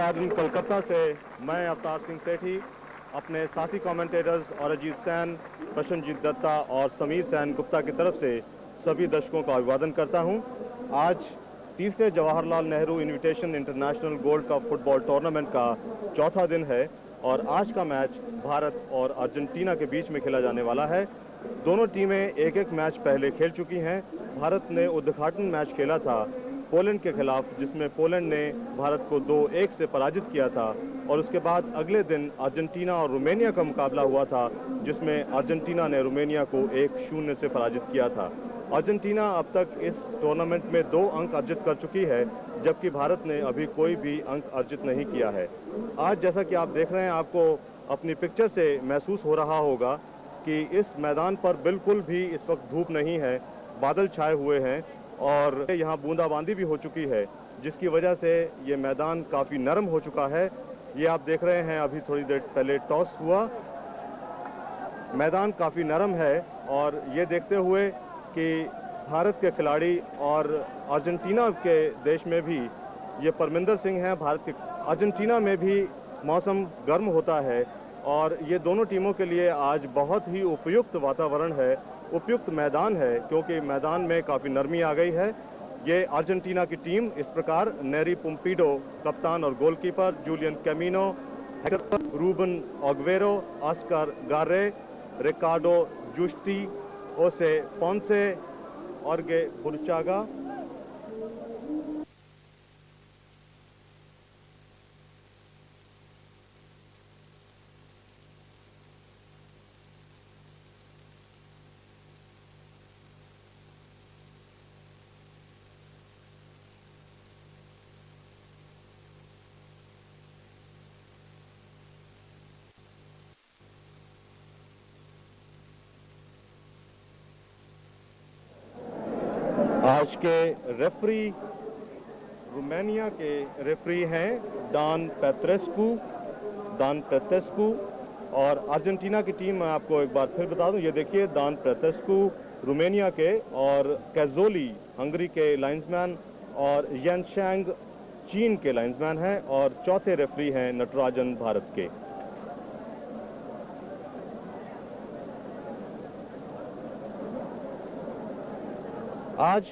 Garden Kolkata से मैं अवतार सिंह सेठी अपने साथी कमेंटेटर्स और अजीत सैन, प्रशनजीत दत्ता और समीर सैन गुप्ता की तरफ से सभी दर्शकों का अभिवादन करता हूं। आज तीसरे Jawaharlal Nehru invitation international gold cup football tournament का चौथा दिन है और आज का मैच भारत और अर्जेंटीना के बीच में खेला जाने वाला है। दोनों टीमें एक एक मैच पहले खेल चुकी हैं। भारत ने उद्घाटन मैच खेला था पोलैंड के खिलाफ, जिसमें पोलैंड ने भारत को 2-1 से पराजित किया था और उसके बाद अगले दिन अर्जेंटीना और रोमानिया का मुकाबला हुआ था, जिसमें अर्जेंटीना ने रोमानिया को 1-0 से पराजित किया था। अर्जेंटीना अब तक इस टूर्नामेंट में 2 अंक अर्जित कर चुकी है, जबकि भारत ने अभी कोई भी अंक अर्जित नहीं किया है। आज जैसा कि आप देख रहे हैं, आपको अपनी पिक्चर से महसूस हो रहा होगा कि इस मैदान पर बिल्कुल भी इस वक्त धूप नहीं है, बादल छाए हुए हैं और यहाँ बूंदाबांदी भी हो चुकी है, जिसकी वजह से ये मैदान काफ़ी नरम हो चुका है। ये आप देख रहे हैं, अभी थोड़ी देर पहले टॉस हुआ, मैदान काफ़ी नरम है और ये देखते हुए कि भारत के खिलाड़ी और अर्जेंटीना के देश में भी ये परमिंदर सिंह हैं, भारत के अर्जेंटीना में भी मौसम गर्म होता है और ये दोनों टीमों के लिए आज बहुत ही उपयुक्त वातावरण है, उपयुक्त मैदान है, क्योंकि मैदान में काफ़ी नरमी आ गई है। ये अर्जेंटीना की टीम इस प्रकार नेरी पुम्पीडो कप्तान और गोलकीपर, Julian Camino, Hector, Ruben Aguero, Oscar Garre, Ricardo जुस्टी, ओसे पोंसे, ऑर्गे बुरचागा, आज के रेफरी रोमानिया के रेफरी हैं डान पेत्रेस्कू और अर्जेंटीना की टीम मैं आपको एक बार फिर बता दूं, ये देखिए डान पेत्रेस्कू रोमानिया के और कैजोली हंगरी के लाइंसमैन और येनशैंग चीन के लाइंसमैन हैं और चौथे रेफरी हैं नटराजन भारत के। आज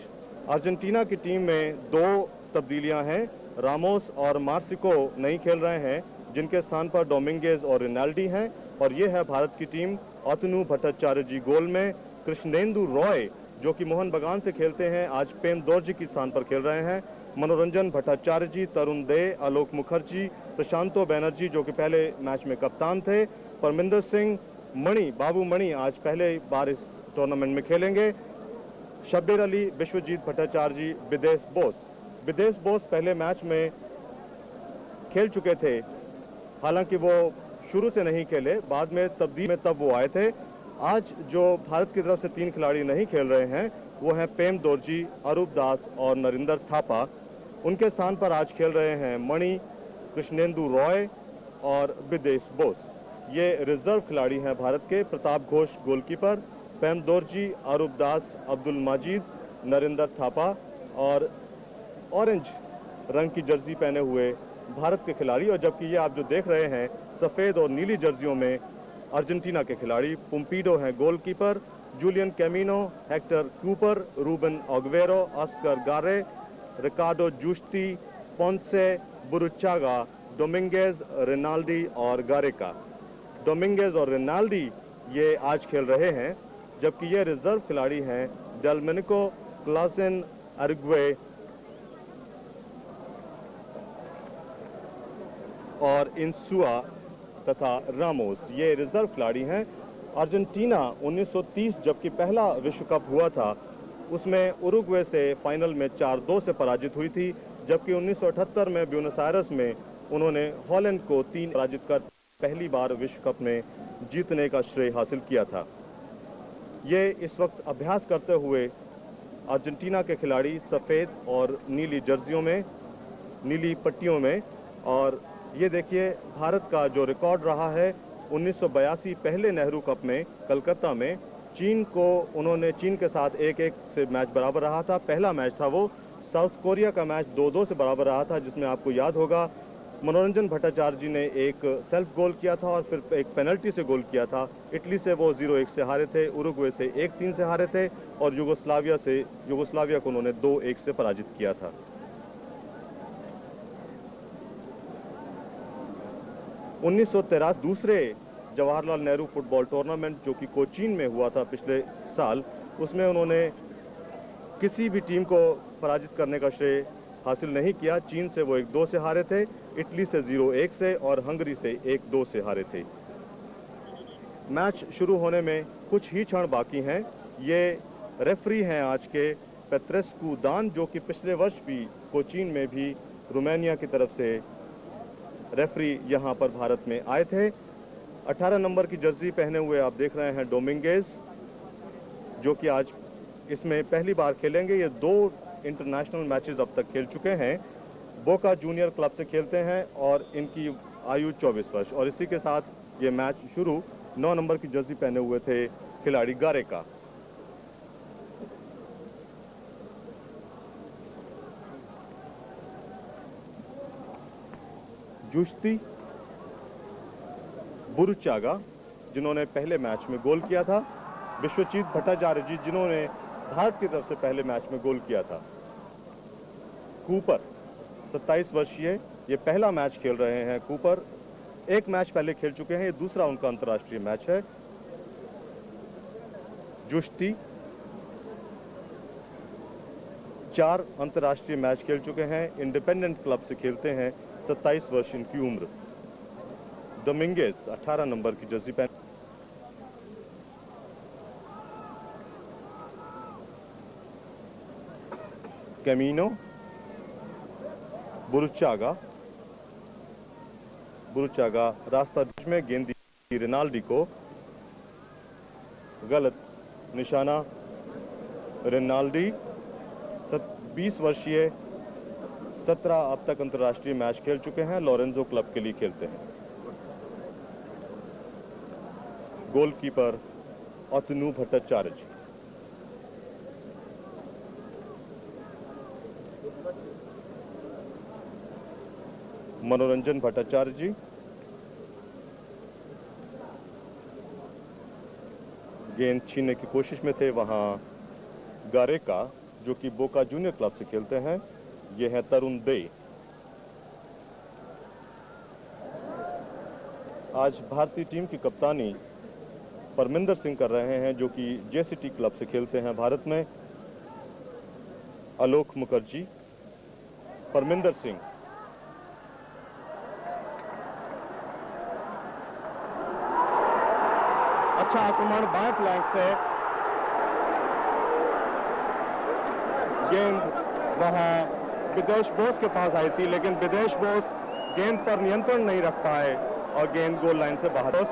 अर्जेंटीना की टीम में 2 तब्दीलियां हैं। रामोस और मार्सिको नहीं खेल रहे हैं, जिनके स्थान पर डोमिंगेज और रिनाल्डी हैं, और ये है भारत की टीम अतनु भट्टाचार्य जी गोल में, कृष्णेंदु रॉय जो कि मोहन बगान से खेलते हैं आज पेम दोर्जी के स्थान पर खेल रहे हैं, मनोरंजन भट्टाचार्य जी, तरुण दे, आलोक मुखर्जी, प्रशांतो बैनर्जी जो कि पहले मैच में कप्तान थे, परमिंदर सिंह, बाबू मणि आज पहले बार इस टूर्नामेंट में खेलेंगे, शब्बीर अली, विश्वजीत भट्टाचार्य जी, विदेश बोस पहले मैच में खेल चुके थे, हालांकि वो शुरू से नहीं खेले, बाद में तब्दील में तब वो आए थे। आज जो भारत की तरफ से 3 खिलाड़ी नहीं खेल रहे हैं वो हैं पेम दोर्जी, अरूप दास और नरिंदर थापा। उनके स्थान पर आज खेल रहे हैं मणि, कृष्णेंदु रॉय और विदेश बोस। ये रिजर्व खिलाड़ी हैं भारत के। प्रताप घोष गोलकीपर, पेम दोर्जी, अरूप दास, अब्दुल माजिद, नरिंदर थापा और ऑरेंज रंग की जर्सी पहने हुए भारत के खिलाड़ी, और जबकि ये आप जो देख रहे हैं सफेद और नीली जर्सियों में अर्जेंटीना के खिलाड़ी। पुम्पीडो हैं गोलकीपर, Julian Camino, Hector Cuper, Ruben Aguero, Oscar Garre, Ricardo जुस्टी, पोंसे, बुरुचागा, Dominguez, रिनाल्डी और गारेका। डोमिंगेज और रिनाल्डी ये आज खेल रहे हैं, जबकि ये रिजर्व खिलाड़ी हैं डेलमेनिको, क्लाउसेन, अरेग्वे और इंसुआ तथा रामोस, ये रिजर्व खिलाड़ी हैं। अर्जेंटीना 1930 जबकि पहला विश्व कप हुआ था, उसमें उरुग्वे से फाइनल में 4-2 से पराजित हुई थी, जबकि 1978 में ब्यूनस आयर्स में उन्होंने हॉलैंड को 3 पराजित कर पहली बार विश्व कप में जीतने का श्रेय हासिल किया था। ये इस वक्त अभ्यास करते हुए अर्जेंटीना के खिलाड़ी सफ़ेद और नीली जर्सियों में, नीली पट्टियों में, और ये देखिए भारत का जो रिकॉर्ड रहा है 1982 पहले नेहरू कप में कलकत्ता में चीन के साथ 1-1 से मैच बराबर रहा था। पहला मैच था वो, साउथ कोरिया का मैच 2-2 से बराबर रहा था, जिसमें आपको याद होगा मनोरंजन भट्टाचार्य जी ने एक सेल्फ गोल किया था और फिर एक पेनल्टी से गोल किया था। इटली से वो 0-1 से हारे थे, उरुग्वे से 1-3 से हारे थे और युगोस्लाविया को उन्होंने 2-1 से पराजित किया था। दूसरे जवाहरलाल नेहरू फुटबॉल टूर्नामेंट जो कि कोचीन में हुआ था पिछले साल, उसमें उन्होंने किसी भी टीम को पराजित करने का श्रेय हासिल नहीं किया। चीन से वो 1-2 से हारे थे, इटली से 0-1 से और हंगरी से 1-2 से हारे थे। मैच शुरू होने में कुछ ही क्षण बाकी हैं। ये रेफरी हैं आज के पेत्रेस्कू दान, जो कि पिछले वर्ष भी कोचीन में भी रोमानिया की तरफ से रेफरी यहां पर भारत में आए थे। 18 नंबर की जर्सी पहने हुए आप देख रहे हैं डोमिंगेज, जो कि आज इसमें पहली बार खेलेंगे। ये 2 इंटरनेशनल मैचेस अब तक खेल चुके हैं। बोका जूनियर क्लब से खेलते हैं और इनकी आयु 24 वर्ष। और इसी के साथ ये मैच शुरू 9 नंबर की जर्सी पहने हुए थे खिलाड़ी गारेका। जुस्ती, बुरुचागा जिन्होंने पहले मैच में गोल किया था, विश्वजीत भट्टाचार्य जी जिन्होंने भारत की तरफ से पहले मैच में गोल किया था, कूपर 27 वर्षीय, ये पहला मैच खेल रहे हैं। कूपर एक मैच पहले खेल चुके हैं, ये दूसरा उनका अंतर्राष्ट्रीय मैच है। जुस्ती 4 अंतर्राष्ट्रीय मैच खेल चुके हैं, इंडिपेंडेंट क्लब से खेलते हैं, 27 वर्ष इनकी उम्र। डोमिंगेज 18 नंबर की जर्सी पहन। कैमिनो, बुरुचागा रास्ता बीच में गेंद दी रिनाल्डी को, गलत निशाना। रिनाल्डी 20 वर्षीय, 17 अब तक अंतर्राष्ट्रीय मैच खेल चुके हैं, लोरेंजो क्लब के लिए खेलते हैं। गोलकीपर अतनु भट्टाचार्य जी। मनोरंजन भट्टाचार्य जी, गेंद छीनने की कोशिश में थे वहां गारेका, जो कि बोका जूनियर क्लब से खेलते हैं। ये है तरुण दे। आज भारतीय टीम की कप्तानी परमिंदर सिंह कर रहे हैं, जो कि जेसीटी क्लब से खेलते हैं भारत में। आलोक मुखर्जी, परमिंदर सिंह। अच्छा आक्रमण बाएं फ्लैंक से, गेंद वहां विदेश बोस के पास आई थी, लेकिन विदेश बोस गेंद पर नियंत्रण नहीं रख पाए और गेंद गोल लाइन से बाहर।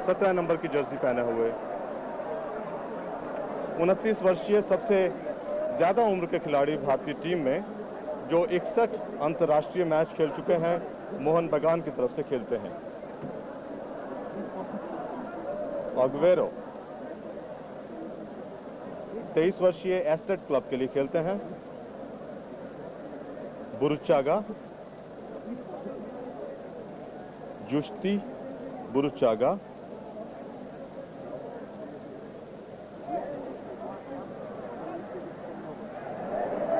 17 नंबर की जर्सी पहने हुए 29 वर्षीय सबसे ज्यादा उम्र के खिलाड़ी भारतीय टीम में, जो 61 अंतर्राष्ट्रीय मैच खेल चुके हैं, मोहन बगान की तरफ से खेलते हैं। अग्वेरो 23 वर्षीय एस्टेट क्लब के लिए खेलते हैं। बुरुचागा, जुस्ती, बुरुचागा,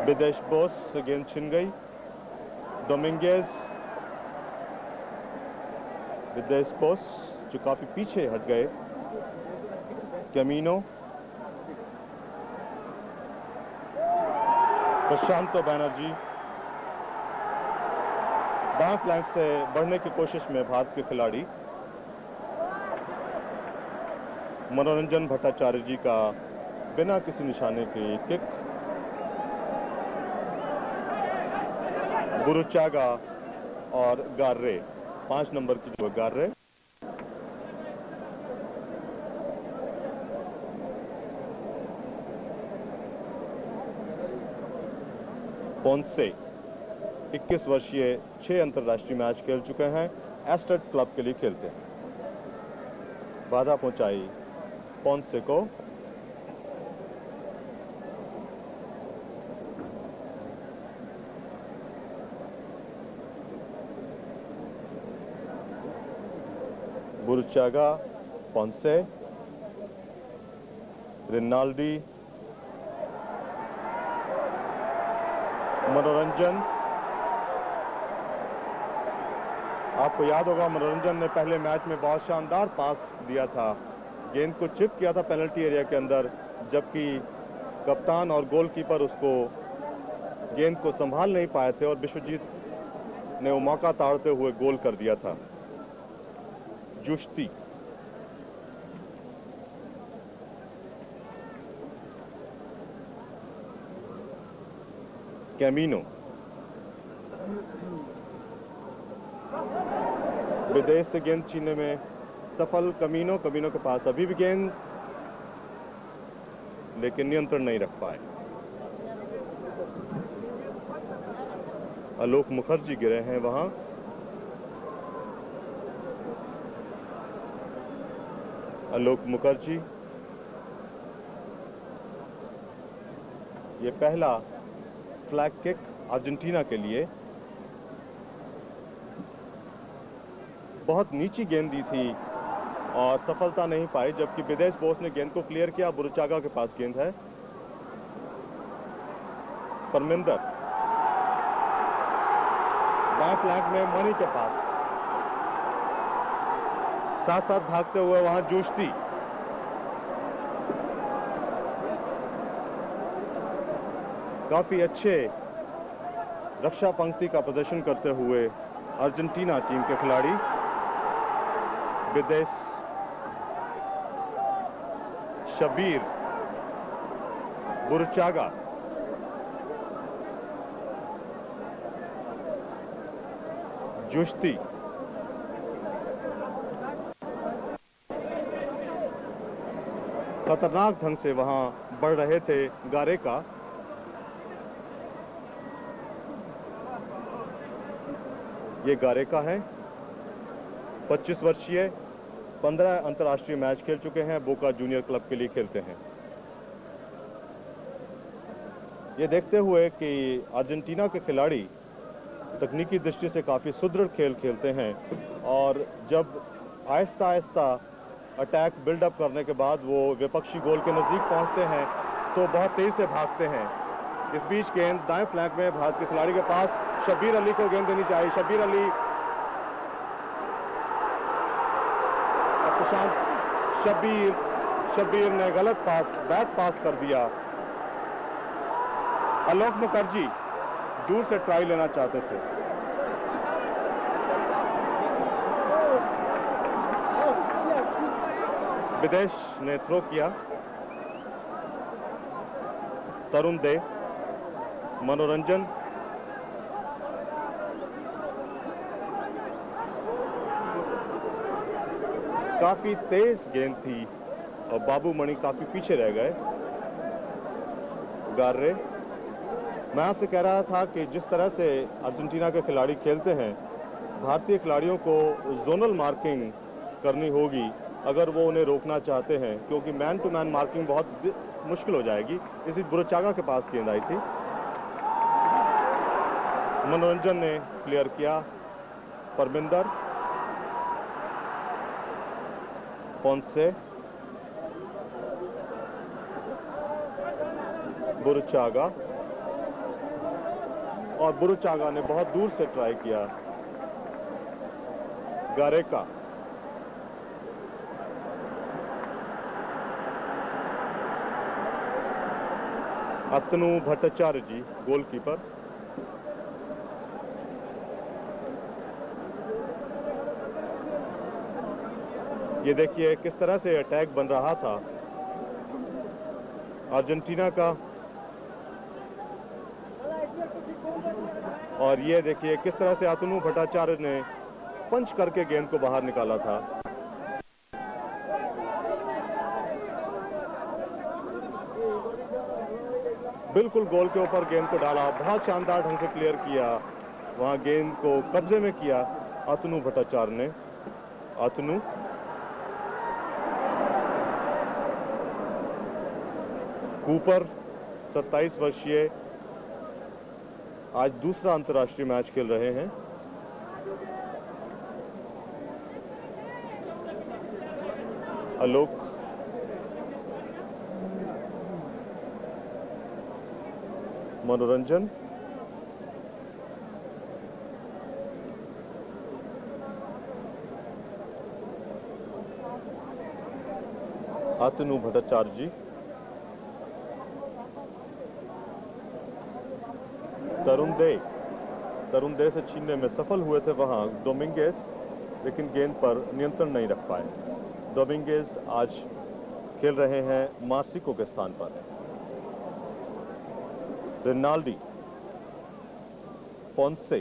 विदेश बोस से गेंद छिन गई। डोमिंगेज, विदेश बोस जो काफी पीछे हट गए। कैमिनो, प्रशांत बैनर्जी, बाएं फ्लैंक से बढ़ने की कोशिश में भारत के खिलाड़ी। मनोरंजन भट्टाचार्य जी का बिना किसी निशाने के किक। बुरुचागा और गार्रे, 5 नंबर की जो गार्रे। पोंसे 21 वर्षीय, 6 अंतर्राष्ट्रीय मैच खेल चुके हैं, एस्टेट क्लब के लिए खेलते हैं। बाधा पहुंचाई पोंसे को। बुरुचागा, पोंसे, रिनाल्डी, मनोरंजन। आपको याद होगा मनोरंजन ने पहले मैच में बहुत शानदार पास दिया था, गेंद को चिप किया था पेनल्टी एरिया के अंदर, जबकि कप्तान और गोलकीपर उसको गेंद को संभाल नहीं पाए थे और विश्वजीत ने वो मौका ताड़ते हुए गोल कर दिया था। जुस्ती, कैमिनो, विदेश से गेंद छीनने में सफल कैमिनो के पास अभी भी गेंद, लेकिन नियंत्रण नहीं रख पाए। आलोक मुखर्जी गिरे हैं वहां। आलोक मुखर्जी, ये पहला फ्लैग किक अर्जेंटीना के लिए। बहुत नीची गेंद दी थी और सफलता नहीं पाई, जबकि विदेश बोस ने गेंद को क्लियर किया। बुरुचागा के पास गेंद है। परमिंदर, बाएं फ्लैंक में मणि के पास, साथ साथ भागते हुए वहां जुस्ती। काफी अच्छे रक्षा पंक्ति का प्रदर्शन करते हुए अर्जेंटीना टीम के खिलाड़ी। विदेश शबीर, बुरुचागा, जुस्ती, खतरनाक ढंग से वहां बढ़ रहे थे गारेका। ये गारेका है, 25 वर्षीय, 15 अंतर्राष्ट्रीय मैच खेल चुके हैं, बोका जूनियर क्लब के लिए खेलते हैं। ये देखते हुए कि अर्जेंटीना के खिलाड़ी तकनीकी दृष्टि से काफी सुदृढ़ खेल खेलते हैं और जब आहिस्ता आहिस्ता अटैक बिल्डअप करने के बाद वो विपक्षी गोल के नजदीक पहुंचते हैं तो बहुत तेज से भागते हैं। इस बीच गेंद दाएं फ्लैंक में भारत के खिलाड़ी के पास, शबीर अली को गेंद देनी चाहिए। शबीर अली, शबीर ने गलत पास, बैक पास कर दिया। आलोक मुखर्जी दूर से ट्राई लेना चाहते थे। विदेश ने थ्रो किया। तरुण दे, मनोरंजन, काफी तेज गेंद थी और बाबू मणि काफी पीछे रह गए। गार्रे, मैं आपसे कह रहा था कि जिस तरह से अर्जेंटीना के खिलाड़ी खेलते हैं, भारतीय खिलाड़ियों को जोनल मार्किंग करनी होगी अगर वो उन्हें रोकना चाहते हैं, क्योंकि मैन टू मैन मार्किंग बहुत मुश्किल हो जाएगी। इसी बुरुचागा के पास गेंद आई थी, मनोरंजन ने क्लियर किया। परमिंदर, पोंसे, बुरुचागा, और बुरुचागा ने बहुत दूर से ट्राई किया। गारेका, अतनु भट्टाचार्य जी, गोलकीपर। ये देखिए किस तरह से अटैक बन रहा था अर्जेंटीना का, और ये देखिए किस तरह से अतनु भट्टाचार्य ने पंच करके गेंद को बाहर निकाला था। बिल्कुल गोल के ऊपर गेंद को डाला, बहुत शानदार ढंग से क्लियर किया, वहां गेंद को कब्जे में किया अतनु भट्टाचार्य ने। अतनु, कूपर, 27 वर्षीय, आज दूसरा अंतर्राष्ट्रीय मैच खेल रहे हैं। आलोक, मनोरंजन, आतनु भट्टाचार्य, तरुण दे से छीनने में सफल हुए थे वहां डोमिंगेज, लेकिन गेंद पर नियंत्रण नहीं रख पाए। डोमिंगेज आज खेल रहे हैं मार्सिको के स्थान पर। रिनाल्डी, पोंसे,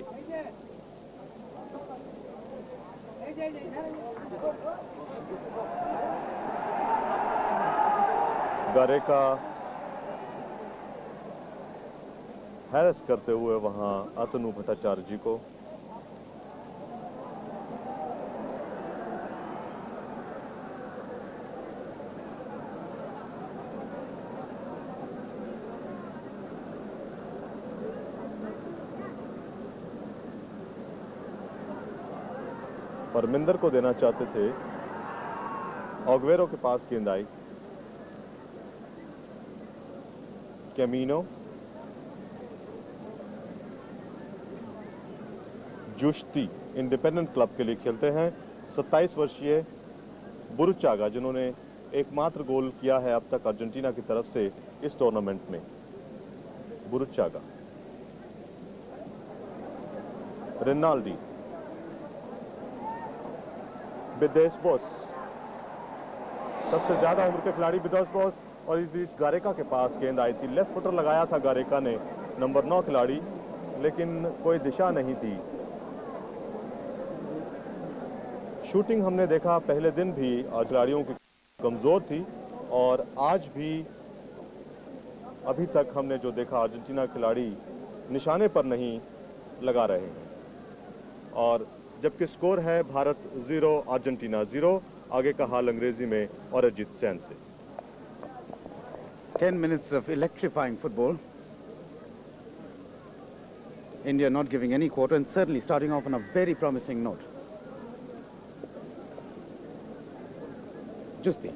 गारेका हैरेस करते हुए वहां आतनु भट्टाचार्य जी को। परमिंदर को देना चाहते थे, अग्वेरो के पास गेंद आई। कैमिनो, जुस्ती इंडिपेंडेंट क्लब के लिए खेलते हैं। 27 वर्षीय बुरुचागा, जिन्होंने एकमात्र गोल किया है अब तक अर्जेंटीना की तरफ से इस टूर्नामेंट में। बुरुचागा, रिनाल्डी, विदेश बोस, सबसे ज्यादा उम्र के खिलाड़ी विदेश बोस, और इस बीच गारेका के पास गेंद आई थी। लेफ्ट फुटर लगाया था गारेका ने, नंबर 9 खिलाड़ी, लेकिन कोई दिशा नहीं थी। शूटिंग हमने देखा पहले दिन भी खिलाड़ियों की कमजोर थी, और आज भी अभी तक हमने जो देखा अर्जेंटीना खिलाड़ी निशाने पर नहीं लगा रहे हैं। और जबकि स्कोर है भारत 0 अर्जेंटीना 0। आगे का हाल अंग्रेजी में और अजीत सैन से। 10 minutes of electrifying football. India not giving any quarter and certainly starting off on a very promising note. Giusti.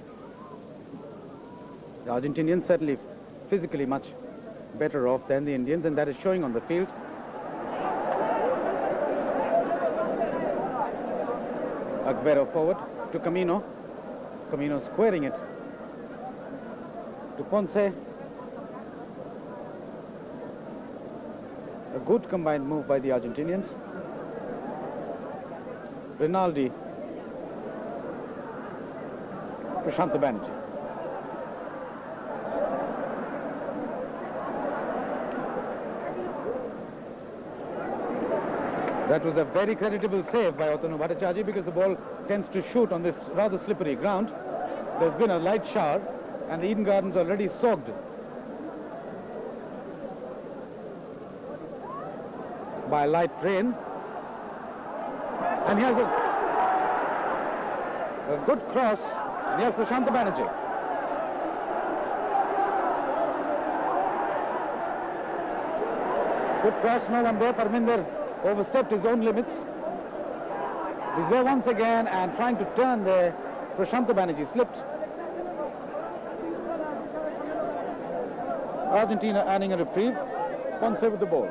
The Argentinians certainly physically much better off than the Indians, and that is showing on the field. Agüero forward to Camino. Camino squaring it to Ponce. A good combined move by the Argentinians. Rinaldi. Prashant Banerjee. That was a very creditable save by Atanu Bhattacharjee, because the ball tends to shoot on this rather slippery ground. There's been a light shower and the Eden Gardens already soaked by light rain. And here's a good cross. And here's Prashant Banerjee. Good cross, no one there. Parminder overstepped his own limits. He's there once again and trying to turn there. Prashant Banerjee slipped. Argentina earning a reprieve. Ponce with the ball.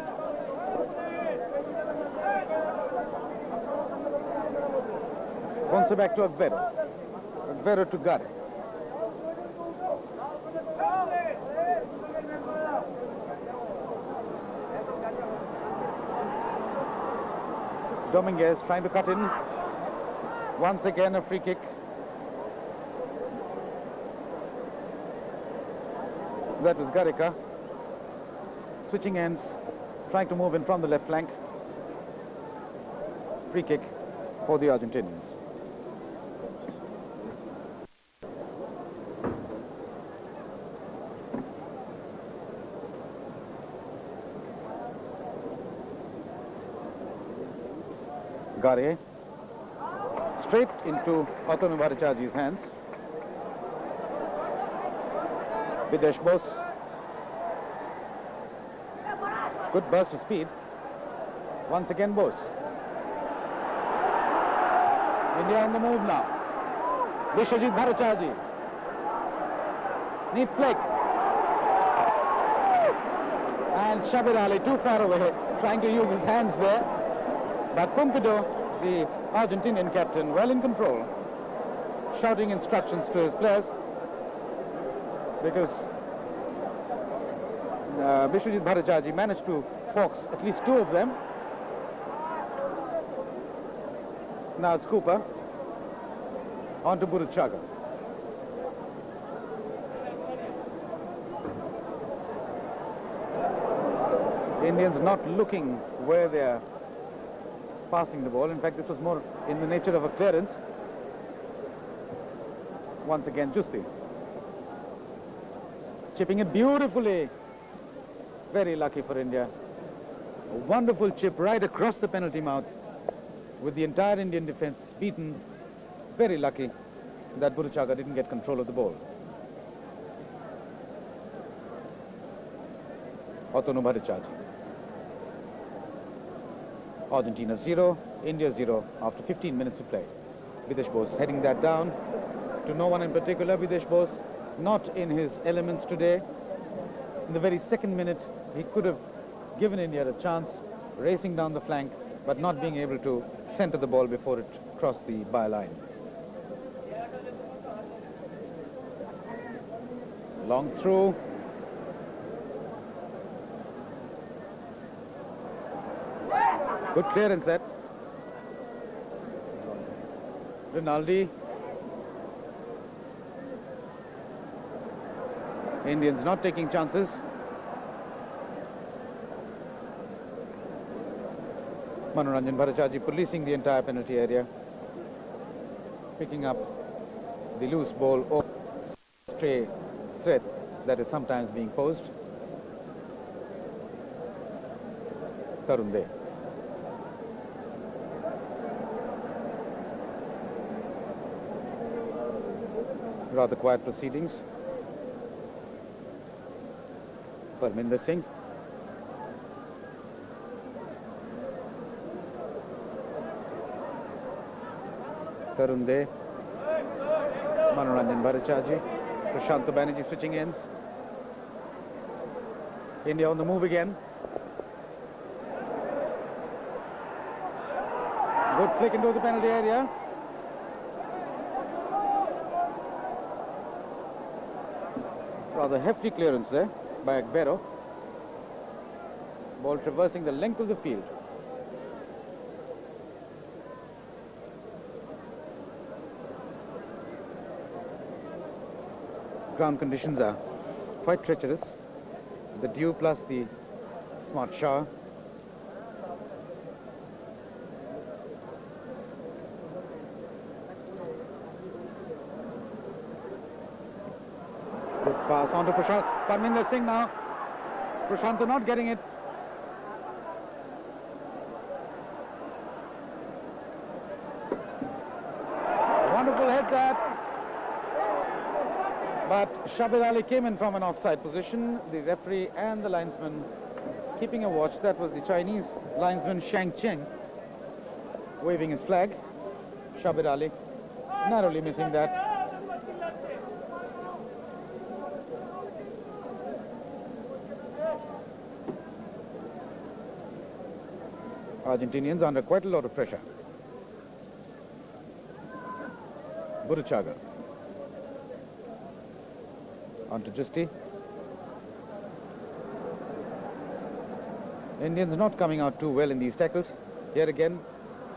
Ponce back to Agüero. Agüero to Garré. Dominguez trying to cut in. Once again a free kick. That was Gareca. Switching ends, trying to move in from the left flank. Free kick for the Argentinians. Garré straight into Atanu Bhattacharjee's hands. Videsh Bose. Good burst of speed. Once again Bose. India on the move now. Vishwajit Bhattacharjee. Neat flick. And Shabir Ali too far away, trying to use his hands there. But Pumpido, the Argentinian captain, well in control, shouting instructions to his players, because Vishwajit Bhattacharjee managed to fox at least two of them. Now it's Cúper. On to Burruchaga. The Indians not looking where they are passing the ball. In fact, this was more in the nature of a clearance. Once again, Giusti. Chipping it beautifully. Very lucky for India. A wonderful chip right across the penalty mouth with the entire Indian defense beaten. Very lucky that Burruchaga didn't get control of the ball. Bhattacharjee. Argentina 0, India 0 after 15 minutes of play. Videsh Bose heading that down to no one in particular. Videsh Bose not in his elements today. In the very second minute, he could have given India a chance, racing down the flank, but not being able to center the ball before it crossed the byline. Long through. Good clearance that. Rinaldi. Indians not taking chances. Manoranjan Bhattacharjee policing the entire penalty area, picking up the loose ball or stray threat that is sometimes being posed. Tarunde. Rather quiet proceedings. Parminder Singh. Tarunde. Manoranjan Bhattacharjee. Prashant Banerjee switching ends. India on the move again. Good flick into the penalty area. Rather hefty clearance there by Agüero. Ball traversing the length of the field. Ground conditions are quite treacherous. The dew plus the smart shower. Good pass on to Prashant. Parminder Singh now. Prashant not getting it. Wonderful head that. But Shabir Ali came in from an offside position. The referee and the linesman keeping a watch. That was the Chinese linesman Shang Cheng waving his flag. Shabir Ali narrowly missing that. Argentinians under quite a lot of pressure. Burruchaga. On to Giusti. Indians not coming out too well in these tackles. Here again,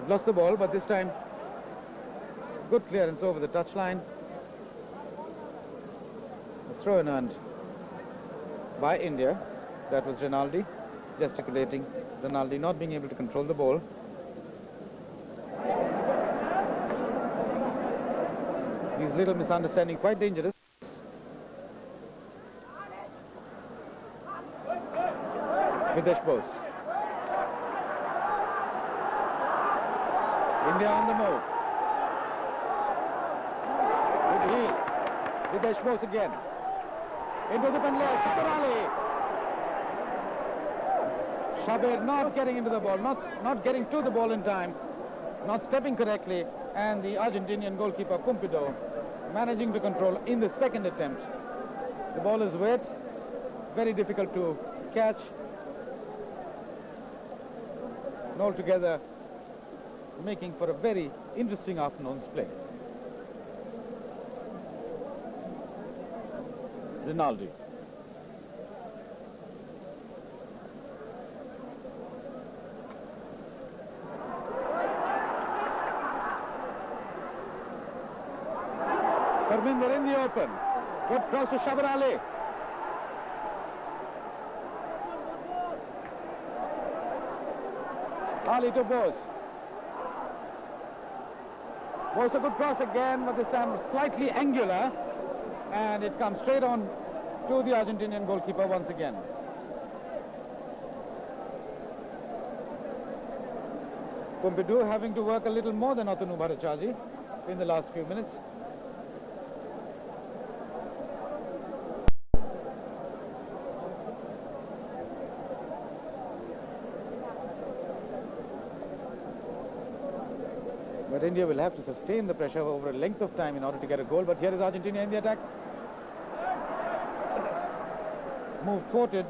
lost the ball, but this time good clearance over the touchline. A throw in earned by India. That was Rinaldi gesticulating. Rinaldi not being able to control the ball. These little misunderstandings quite dangerous. Videsh Bose. India on the move. Good heel. Videsh Bose again. Into the penalty. Shabir Ali. Shabir not getting into the ball, not getting to the ball in time, not stepping correctly, and the Argentinian goalkeeper Pumpido managing to control in the second attempt. The ball is wet, very difficult to catch. And altogether making for a very interesting afternoon's play. Rinaldi. Perminder in the open. Good cross to Shabarali. Ali to Bose. Bose a good cross again, but this time slightly angular. And it comes straight on to the Argentinian goalkeeper once again. Pumpido having to work a little more than Otonu Bhattacharjee in the last few minutes. But India will have to sustain the pressure over a length of time in order to get a goal. But here is Argentina in the attack. Move thwarted.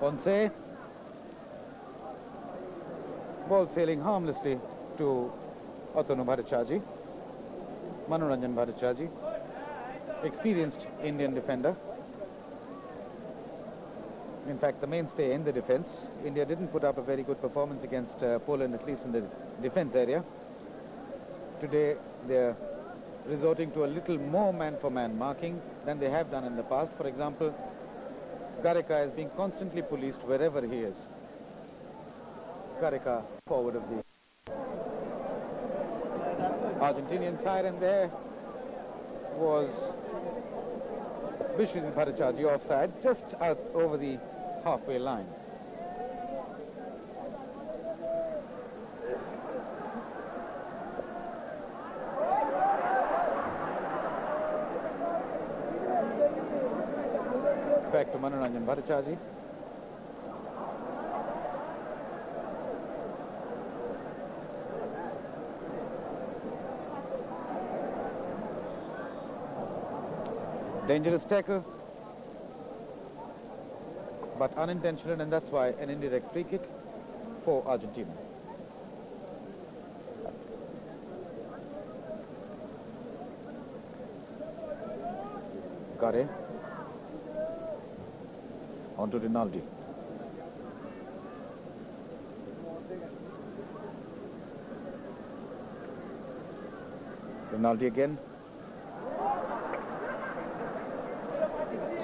Ponce. Ball sailing harmlessly to Otonu Bhattacharjee. Manoranjan Bhattacharjee. Experienced Indian defender. In fact, the mainstay in the defense. India didn't put up a very good performance against Poland, at least in the defense area. Today, they're resorting to a little more man-for-man marking than they have done in the past. For example, Gareca is being constantly policed wherever he is. Gareca, forward of the Argentinian side, and there was Vishnu Bhattacharjee offside, just out over the halfway line. Back to Manoranjan Bhattacharjee. Dangerous tackle, but unintentional, and that's why an indirect free kick for Argentina. Garré on to Rinaldi. Rinaldi again.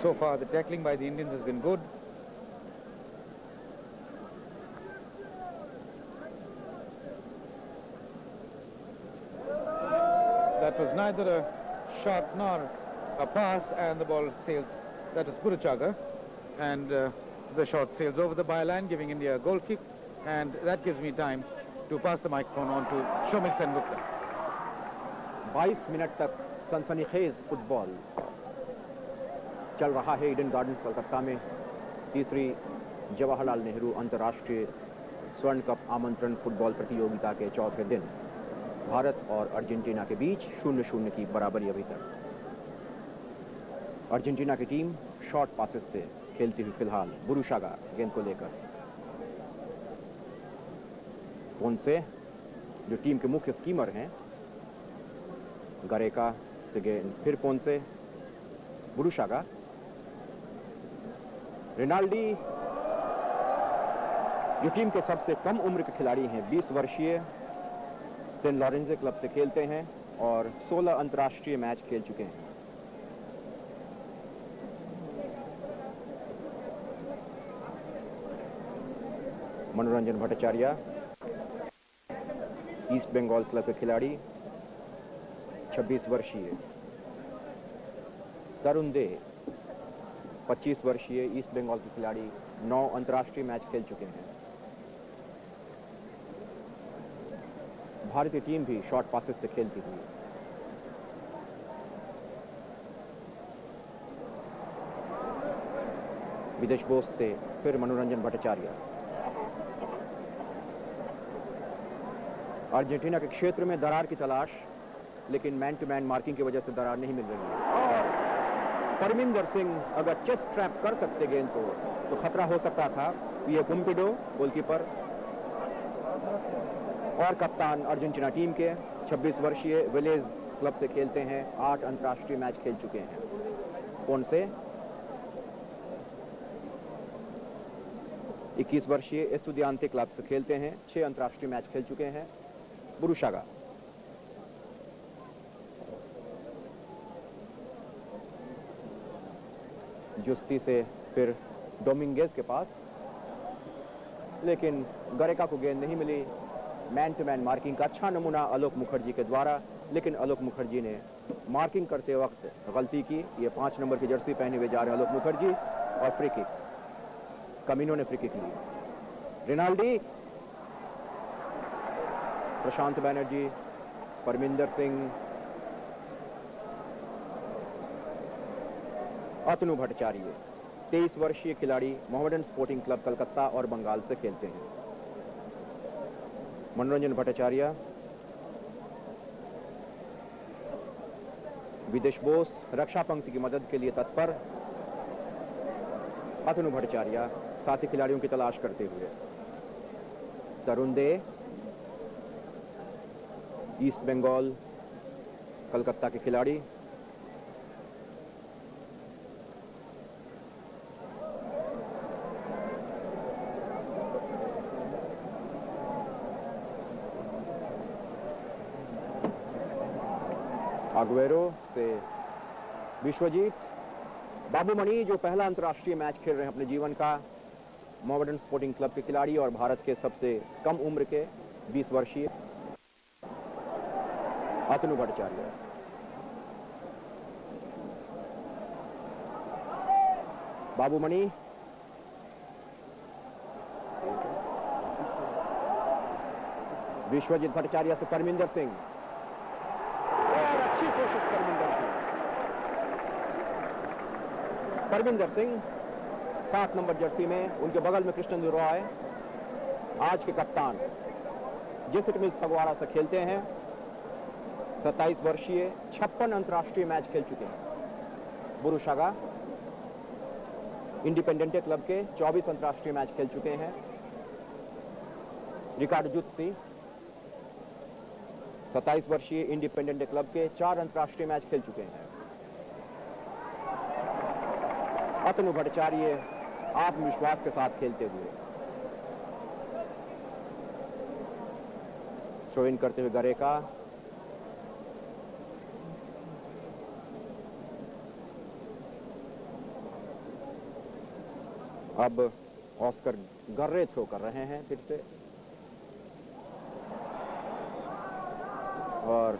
So far, the tackling by the Indians has been good. That was neither a shot nor a pass, and the ball sails. That is Burruchaga, and the shot sails over the byline, giving India a goal kick, and that gives me time to pass the microphone on to Shomil Sengupta. 22 minute तक सनसनीखेज football चल रहा है Eden gardens Calcutta में। तीसरी जवाहरलाल नेहरू अंतर्राष्ट्रीय स्वर्ण cup आमंत्रण फुटबॉल प्रतियोगिता के चौथे दिन भारत और अर्जेंटीना के बीच 0-0 की बराबरी अभी तक। अर्जेंटीना की टीम शॉर्ट पासेस से खेलती हुई फिलहाल बुरुशागा गेंद को लेकर। पोंसे जो टीम के मुख्य स्कीमर हैं, गारेका से गेंद, फिर पोंसे, बुरुशागा, रिनाल्डी जो टीम के सबसे कम उम्र के खिलाड़ी हैं, 20 वर्षीय, सेंट लॉरेंजे क्लब से खेलते हैं और 16 अंतर्राष्ट्रीय मैच खेल चुके हैं। मनोरंजन भट्टाचार्य ईस्ट बंगाल क्लब के खिलाड़ी, 26 वर्षीय। तरुण दे 25 वर्षीय ईस्ट बंगाल के खिलाड़ी, 9 अंतर्राष्ट्रीय मैच खेल चुके हैं। भारतीय टीम भी शॉर्ट पासेस से खेलती हुई। विदेश बोस से फिर मनोरंजन भट्टाचार्य। अर्जेंटीना के क्षेत्र में दरार की तलाश, लेकिन मैन टू मैन मार्किंग की वजह से दरार नहीं मिल रही है। और परमिंदर सिंह अगर चेस्ट ट्रैप कर सकते गेंद को तो खतरा हो सकता था। ये पुम्पिडो गोलकीपर और कप्तान अर्जेंटीना टीम के 26 वर्षीय विलेज क्लब से खेलते हैं, 8 अंतर्राष्ट्रीय मैच खेल चुके हैं। पोंसे 21 वर्षीय एस्टुडियांते क्लब से खेलते हैं, 6 अंतर्राष्ट्रीय मैच खेल चुके हैं। बुरुशागा जुस्ती से फिर डोमिंगेज के पास, लेकिन गारेका को गेंद नहीं मिली। मैन टू मैन मार्किंग का अच्छा नमूना आलोक मुखर्जी के द्वारा, लेकिन आलोक मुखर्जी ने मार्किंग करते वक्त गलती की। ये 5 नंबर की जर्सी पहने हुए जा रहे हैं आलोक मुखर्जी। और फ्री किक, कमीनो ने फ्री किक ली। रिनाल्डी, प्रशांत बैनर्जी, परमिंदर सिंह, अतनु भट्टाचार्य, 23 वर्षीय खिलाड़ी, मोहम्मदन स्पोर्टिंग क्लब कलकत्ता और बंगाल से खेलते हैं। मनोरंजन भट्टाचार्य, विदेश बोस रक्षा पंक्ति की मदद के लिए तत्पर। अतनु भट्टाचार्य साथी खिलाड़ियों की तलाश करते हुए। तरुण दे, ईस्ट बंगाल कलकत्ता के खिलाड़ी। अग्वेरो से विश्वजीत। बाबूमणि जो पहला अंतर्राष्ट्रीय मैच खेल रहे हैं अपने जीवन का, मोहम्मदन स्पोर्टिंग क्लब के खिलाड़ी और भारत के सबसे कम उम्र के 20 वर्षीय। अतनु भट्टाचार्य, बाबूमणि, विश्वजीत भट्टाचार्य से परमिंदर सिंह। और अच्छी कोशिश परमिंदर सिंह 7 नंबर जर्सी में, उनके बगल में कृष्ण रॉय, आज के कप्तान, जिस मिल्स फगवाड़ा से खेलते हैं। 27 वर्षीय, 56 अंतर्राष्ट्रीय मैच खेल चुके हैं। बुरुशागा इंडिपेंडेंटे क्लब के 24 अंतर्राष्ट्रीय मैच खेल चुके हैं। रिकार्डो जुस्ती 27 वर्षीय, इंडिपेंडेंटे क्लब के 4 अंतर्राष्ट्रीय मैच खेल चुके हैं। अतनु भट्टाचार्य आत्मविश्वास के साथ खेलते हुए। थ्रो इन करते हुए गारेका। अब ऑस्कर गर्रे थ्रो कर रहे हैं फिर से। और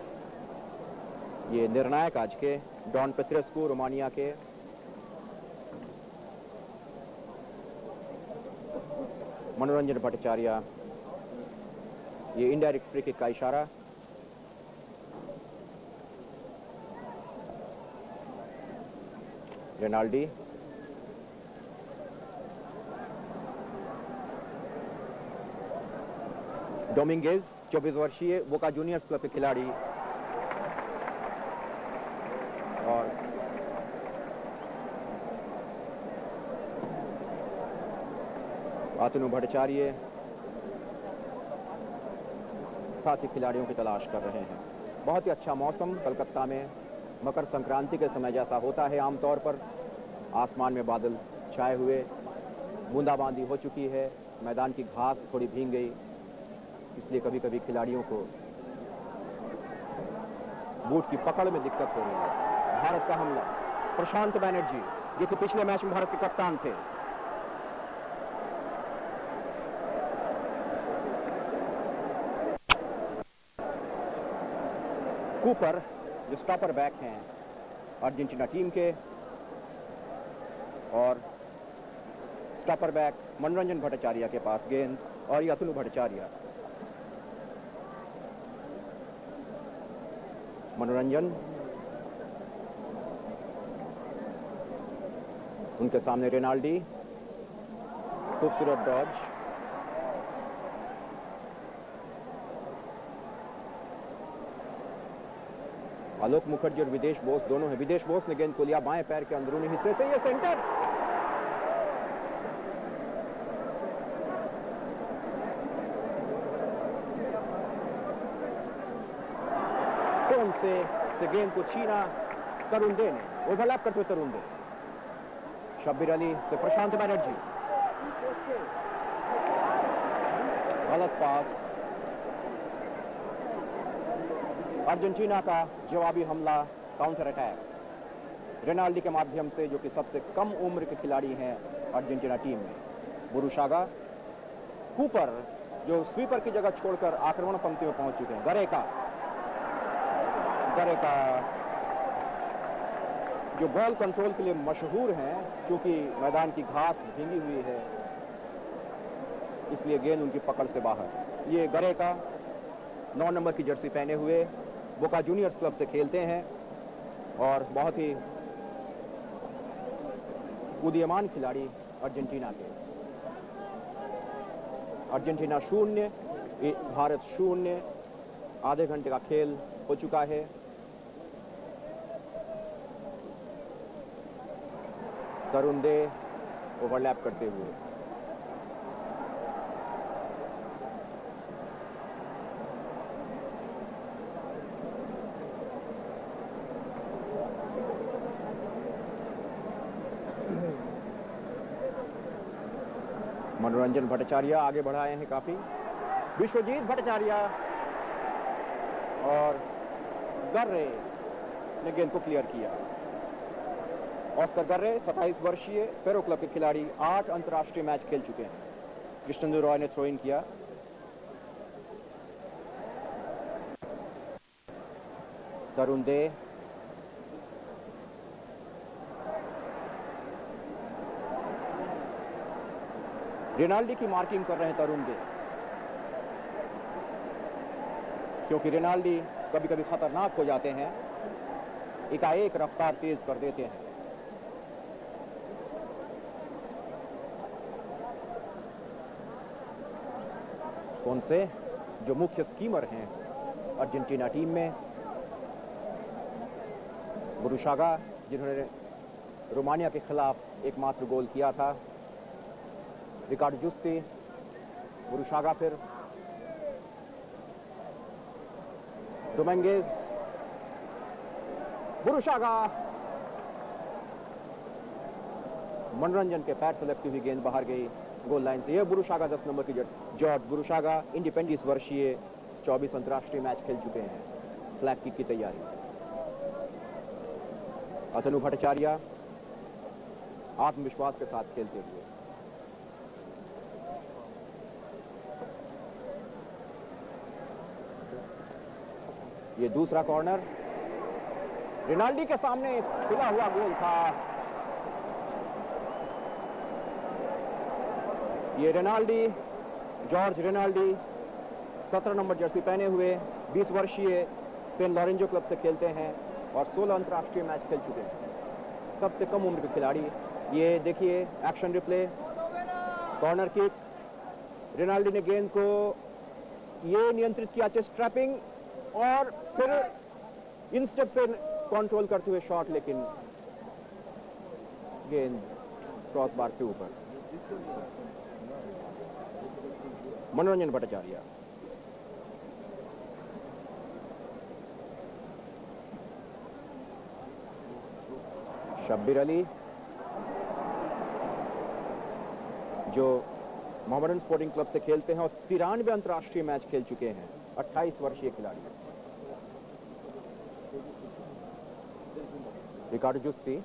ये निर्णायक आज के डॉन पेत्रेस्कू रोमानिया के। मनोरंजन भट्टाचार्य, ये इनडायरेक्ट फ्री किक का इशारा। रिनाल्डी, डोमिंगेज 24 वर्षीय बोका जूनियर्स क्लब के खिलाड़ी। और अतनु भट्टाचार्य साथी खिलाड़ियों की तलाश कर रहे हैं। बहुत ही अच्छा मौसम कलकत्ता में मकर संक्रांति के समय जैसा होता है आमतौर पर। आसमान में बादल छाए हुए, बूंदाबांदी हो चुकी है, मैदान की घास थोड़ी भीग गई, इसलिए कभी कभी खिलाड़ियों को बूट की पकड़ में दिक्कत हो रही है। भारत का हमला, प्रशांत बैनर्जी जो कि पिछले मैच में भारत के कप्तान थे। कूपर जो स्टॉपर बैक हैं अर्जेंटीना टीम के, और स्टॉपर बैक मनोरंजन भट्टाचार्य के पास गेंद। और अतनु भट्टाचार्य, मनोरंजन, उनके सामने रिनाल्डी, खूबसूरत डॉज। आलोक मुखर्जी और विदेश बोस दोनों हैं। विदेश बोस ने गेंद को लिया बाएं पैर के अंदरूनी हिस्से से, ये सेंटर, पोंसे से गेंद को छीना तरुंदे ने, ओवरलैप करते हुए तरुंदे, शब्बीर अली से प्रशांत बनर्जी, गलत पास। अर्जेंटीना का जवाबी हमला, काउंटर अटैक रिनाल्डी के माध्यम से, जो कि सबसे कम उम्र के खिलाड़ी हैं अर्जेंटीना टीम में। बुरुशागा, कूपर जो स्वीपर की जगह छोड़कर आक्रमण पंक्ति में पहुंच चुके हैं। गारेका जो बॉल कंट्रोल के लिए मशहूर हैं, क्योंकि मैदान की घास भींगी हुई है इसलिए गेंद उनकी पकड़ से बाहर। ये गारेका 9 नंबर की जर्सी पहने हुए बोका जूनियर्स क्लब से खेलते हैं और बहुत ही उदीयमान खिलाड़ी अर्जेंटीना के। अर्जेंटीना 0, भारत 0, आधे घंटे का खेल हो चुका है। तरुंदे ओवरलैप करते हुए, मनोरंजन भट्टाचार्य आगे बढ़ाए हैं काफी। विश्वजीत भट्टाचार्य और गर्रे ने गेंद को क्लियर किया। ऑस्कर गर्रे 27 वर्षीय पेरो क्लब के खिलाड़ी 8 अंतर्राष्ट्रीय मैच खेल चुके हैं। कृष्णेंदु रॉय ने थ्रो इन किया। तरुंदे, रिनाल्डी की मार्किंग कर रहे हैं तरुंदे, क्योंकि रिनाल्डी कभी कभी खतरनाक हो जाते हैं, एकाएक रफ्तार तेज कर देते हैं। पोंसे जो मुख्य स्कीमर हैं अर्जेंटीना टीम में। बुरुशागा जिन्होंने रोमानिया के खिलाफ एकमात्र गोल किया था। रिकार्डो जुस्ती, बुरुशागा, फिर डोमिंगेज, बुरुशागा, मनोरंजन के पैर से लगती हुई गेंद बाहर गई गोल लाइन से। यह बुरुशागा 10 नंबर की जॉर्ज बुरुशागा, इंडिपेंडेंस वर्षीय, 24 अंतर्राष्ट्रीय मैच खेल चुके हैं। फ्लैग किक की तैयारी। अतनु भट्टाचार्य आत्मविश्वास के साथ खेलते हुए। ये दूसरा कॉर्नर रिनाल्डी के सामने खुला हुआ गोल था। ये रिनाल्डी, जॉर्ज रिनाल्डी 17 नंबर जर्सी पहने हुए 20 वर्षीय सेंट लॉरेंजो क्लब से खेलते हैं और 16 अंतर्राष्ट्रीय मैच खेल चुके हैं। सबसे कम उम्र के खिलाड़ी। ये देखिए एक्शन रिप्ले, कॉर्नर किक, रिनाल्डी ने गेंद को ये नियंत्रित किया, चेस्ट ट्रैपिंग, और फिर इन स्टेप से कंट्रोल करते हुए शॉट, लेकिन गेंद क्रॉस बार से ऊपर। मनोरंजन भट्टाचार्य, शब्बीर अली जो मोहम्मदन स्पोर्टिंग क्लब से खेलते हैं और 93 अंतर्राष्ट्रीय मैच खेल चुके हैं, 28 वर्षीय खिलाड़ी। रिकार्डो जुस्ती,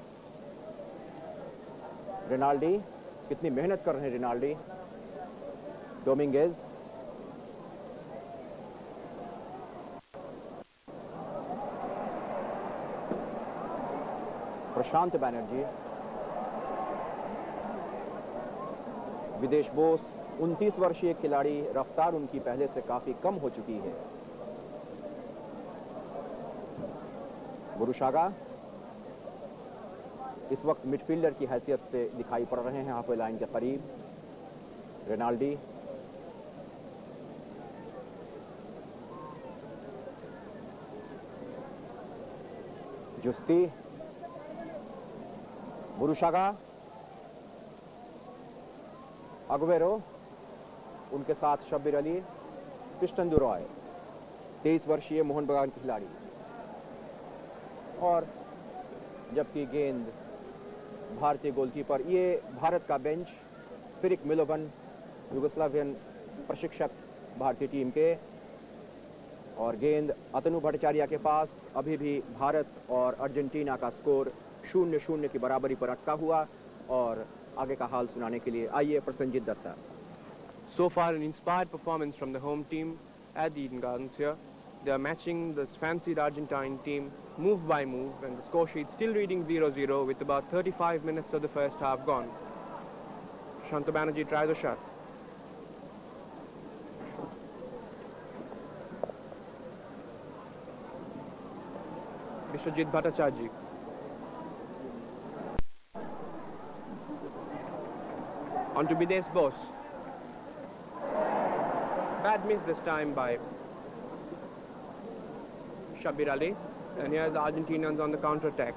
रिनाल्डी, कितनी मेहनत कर रहे हैं रिनाल्डी। डोमिंगेज, प्रशांत बैनर्जी, विदेश बोस 29 वर्षीय खिलाड़ी, रफ्तार उनकी पहले से काफी कम हो चुकी है। बुरुशागा इस वक्त मिडफील्डर की हैसियत से दिखाई पड़ रहे हैं हाफवे लाइन के करीब। रिनाल्डी, Giusti, Burruchaga, Agüero, उनके साथ शब्बीर अली, पिस्टन रॉय, 23 वर्षीय मोहन बगान के खिलाड़ी। और जबकि गेंद भारतीय गोलकीपर, ये भारत का बेंच, फिरिक मिलोवन, युगोस्लावियन प्रशिक्षक भारतीय टीम के, और गेंद अतनु भट्टाचार्य के पास। अभी भी भारत और अर्जेंटीना का स्कोर 0-0 की बराबरी पर अटका हुआ। और आगे का हाल सुनाने के लिए आइए Prasannajit Dutta. So far, an inspired performance from the home team at the Eden Gardens here. They are matching this fancied Argentine team move by move, and the score sheet still reading 0-0 with about 35 minutes of the first half gone. Shanta Banerjee tries a shot. Vishwajit Bhattacharya. On to Bides Bose. Bad miss this time by Shabir Ali. And here's the Argentinians on the counter-attack.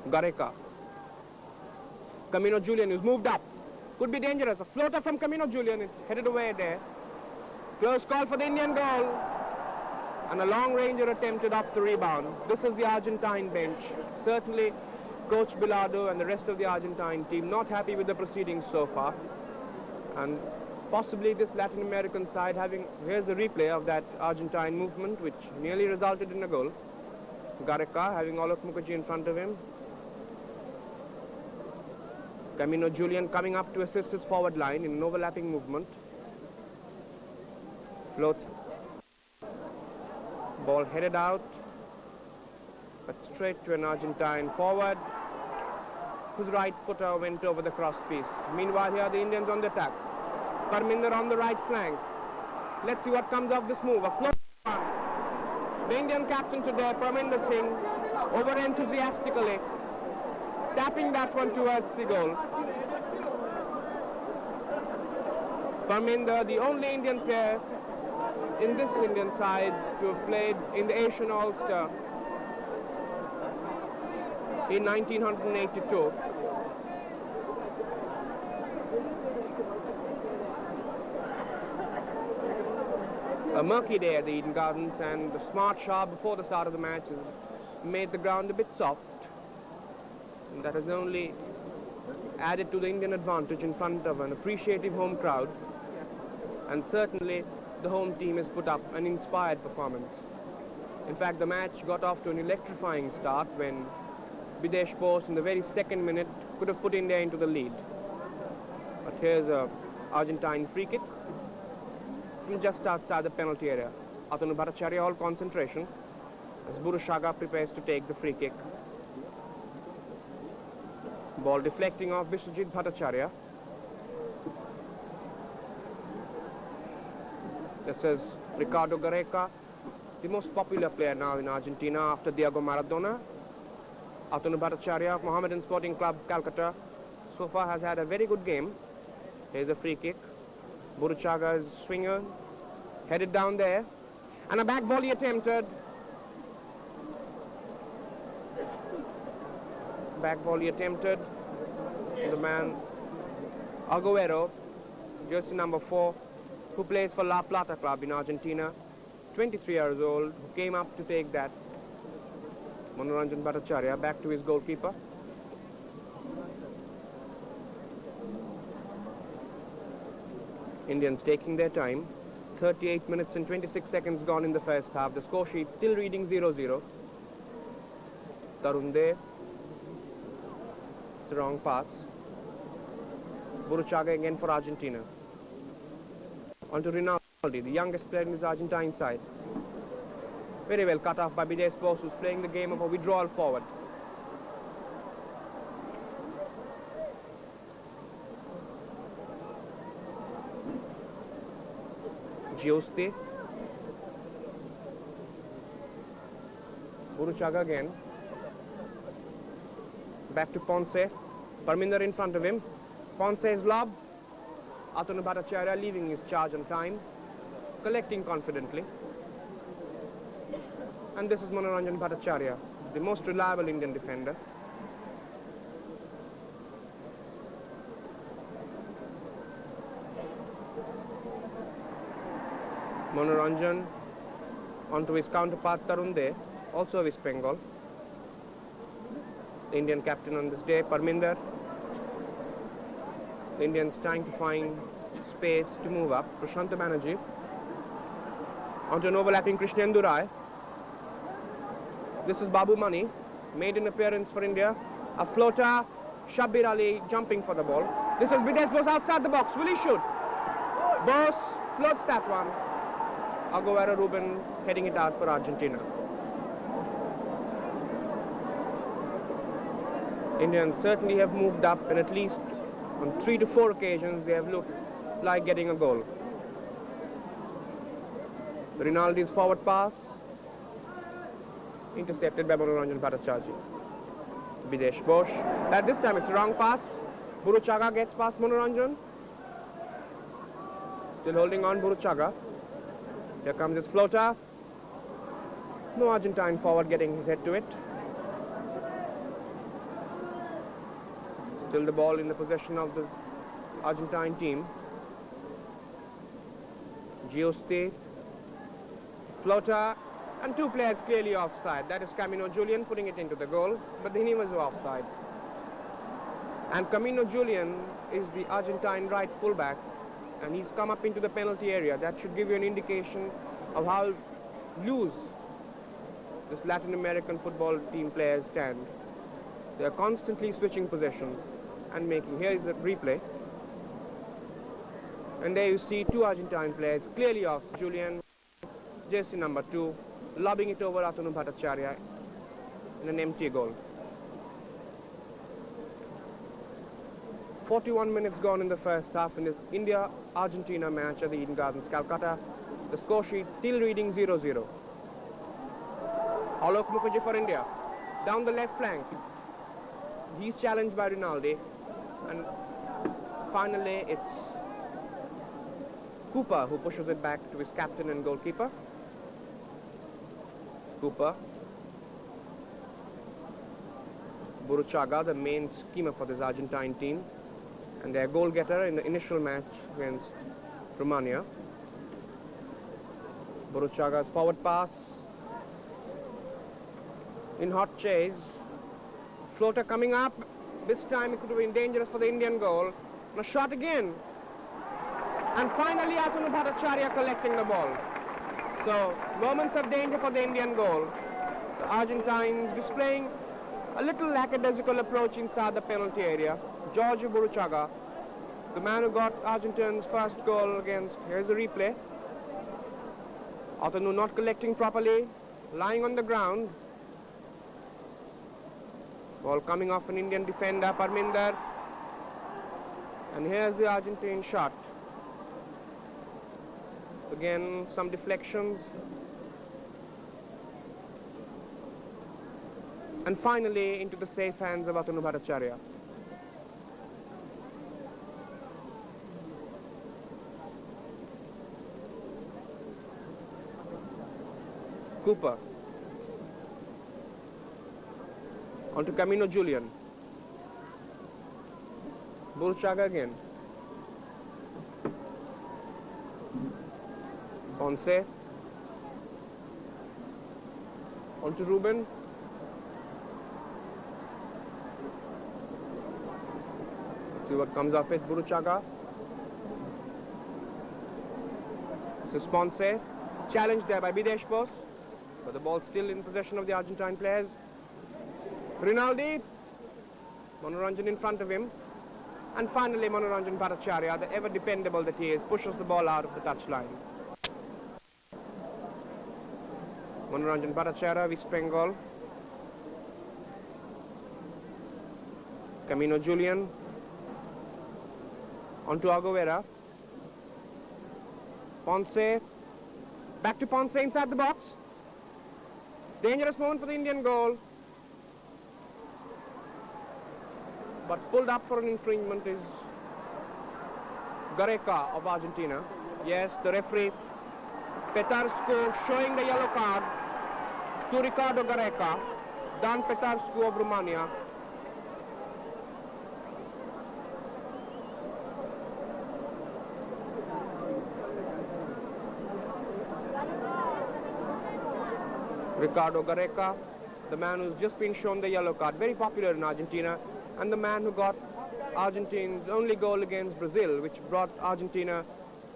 Gareca. Camino Julián, who's moved up. Could be dangerous. A floater from Camino Julián. It's headed away there. Close call for the Indian goal. And a long ranger attempted off the rebound. This is the Argentine bench. Certainly, Coach Bilardo and the rest of the Argentine team not happy with the proceedings so far. And possibly this Latin American side having, here's the replay of that Argentine movement which nearly resulted in a goal. Gareca having Alok Mukherjee in front of him. Camino Julián coming up to assist his forward line in an overlapping movement. Floats. Ball headed out, but straight to an Argentine forward, whose right footer went over the cross piece. Meanwhile, here are the Indians on the attack. Parminder on the right flank. Let's see what comes of this move. A float one. The Indian captain today, Parminder Singh, over enthusiastically, tapping that one towards the goal. Parminder, the only Indian player in this Indian side to have played in the Asian All-Star in 1982. A murky day at the Eden Gardens, and the smart shower before the start of the match has made the ground a bit soft. And that has only added to the Indian advantage in front of an appreciative home crowd. And certainly the home team has put up an inspired performance. In fact, the match got off to an electrifying start when Bides Bose in the very second minute could have put India into the lead. But here's a Argentine free kick from just outside the penalty area. Atanu Bhattacharya all concentration as Burruchaga prepares to take the free kick. Ball deflecting off Vishwajit Bhattacharya. This is Ricardo Gareca, the most popular player now in Argentina after Diego Maradona. Atanu Bhattacharya of Mohammedan Sporting Club, Calcutta, so far has had a very good game. Here's a free kick. Burruchaga's swinger headed down there. And a back volley attempted. Back volley attempted. The man, Agüero, jersey number 4, who plays for La Plata club in Argentina, 23 years old, who came up to take that. Manoranjan Bhattacharya back to his goalkeeper. Indians taking their time. 38 minutes and 26 seconds gone in the first half. The score sheet still reading 0-0. Tarunde. It's a wrong pass. Burruchaga again for Argentina. On to Rinaldi, the youngest player in his Argentine side. Very well cut off by Bides Bose, who's playing the game of a withdrawal forward. Giusti. Burruchaga again. Back to Ponce. Parminder in front of him. Ponce's lob. Atanu Bhattacharya leaving his charge on time. Collecting confidently. And this is Manoranjan Bhattacharya, the most reliable Indian defender. Manoranjan onto his counterpart Tarunde, also of West Bengal. The Indian captain on this day, Parminder. The Indians trying to find space to move up. Prashanta Banerjee onto an overlapping Krishnendu Rai. This is Babu Mani, made an appearance for India. A floater, Shabbir Ali jumping for the ball. This is Videsh Bose outside the box. Will he shoot? Bose floats that one. Agüero, Ruben heading it out for Argentina. Indians certainly have moved up, and at least on 3 to 4 occasions they have looked like getting a goal. Rinaldi's forward pass intercepted by Manoranjan Bhattacharya. Videsh Bose. At this time it's a wrong pass. Burruchaga gets past Manoranjan. Still holding on Burruchaga. Here comes his floater. No Argentine forward getting his head to it. Still the ball in the possession of the Argentine team. Giusti. Floater. And 2 players clearly offside. That is Camino Julián putting it into the goal, but then he was offside. And Camino Julián is the Argentine right fullback, and he's come up into the penalty area. That should give you an indication of how loose this Latin American football team players stand. They are constantly switching possession and making. Here is the replay. And there you see 2 Argentine players clearly off. Julián, jersey number 2, lobbing it over Atanu Bhattacharya in an empty goal. 41 minutes gone in the first half in this India-Argentina match at the Eden Gardens, Calcutta. The score sheet still reading 0-0. Alok Mukherjee for India. Down the left flank. He's challenged by Rinaldi. And finally it's Cúper who pushes it back to his captain and goalkeeper. Cúper. Burruchaga, the main schemer for this Argentine team, and their goal getter in the initial match against Romania. Burruchaga's forward pass. In hot chase. Floater coming up. This time it could have been dangerous for the Indian goal. And a shot again. And finally Atanu Bhattacharya collecting the ball. So, moments of danger for the Indian goal. The Argentines displaying a little lackadaisical approach inside the penalty area. Jorge Burruchaga, the man who got Argentina's first goal against, here's the replay. Atanu not collecting properly, lying on the ground. Ball coming off an Indian defender, Parminder. And here's the Argentine shot. Again, some deflections. And finally, into the safe hands of Atanu Bhattacharya. Cúper. Onto Camino Julián. Burruchaga again. Ponce. Onto Ruben. See what comes of it. Burruchaga. This is Ponce. Challenged there by Videsh Bose. But the ball still in possession of the Argentine players. Rinaldi. Manoranjan in front of him. And finally Manoranjan Bhattacharya, the ever dependable that he is, pushes the ball out of the touchline. Manoranjan Bhattacharya, West Bengal. Camino Julián. Onto Agüero. Ponce. Back to Ponce inside the box. Dangerous moment for the Indian goal. But pulled up for an infringement is Gareca of Argentina. Yes, the referee Petrescu showing the yellow card. to Ricardo Gareca, Dan Petrescu of Romania. Ricardo Gareca, the man who's just been shown the yellow card, very popular in Argentina, and the man who got Argentina's only goal against Brazil, which brought Argentina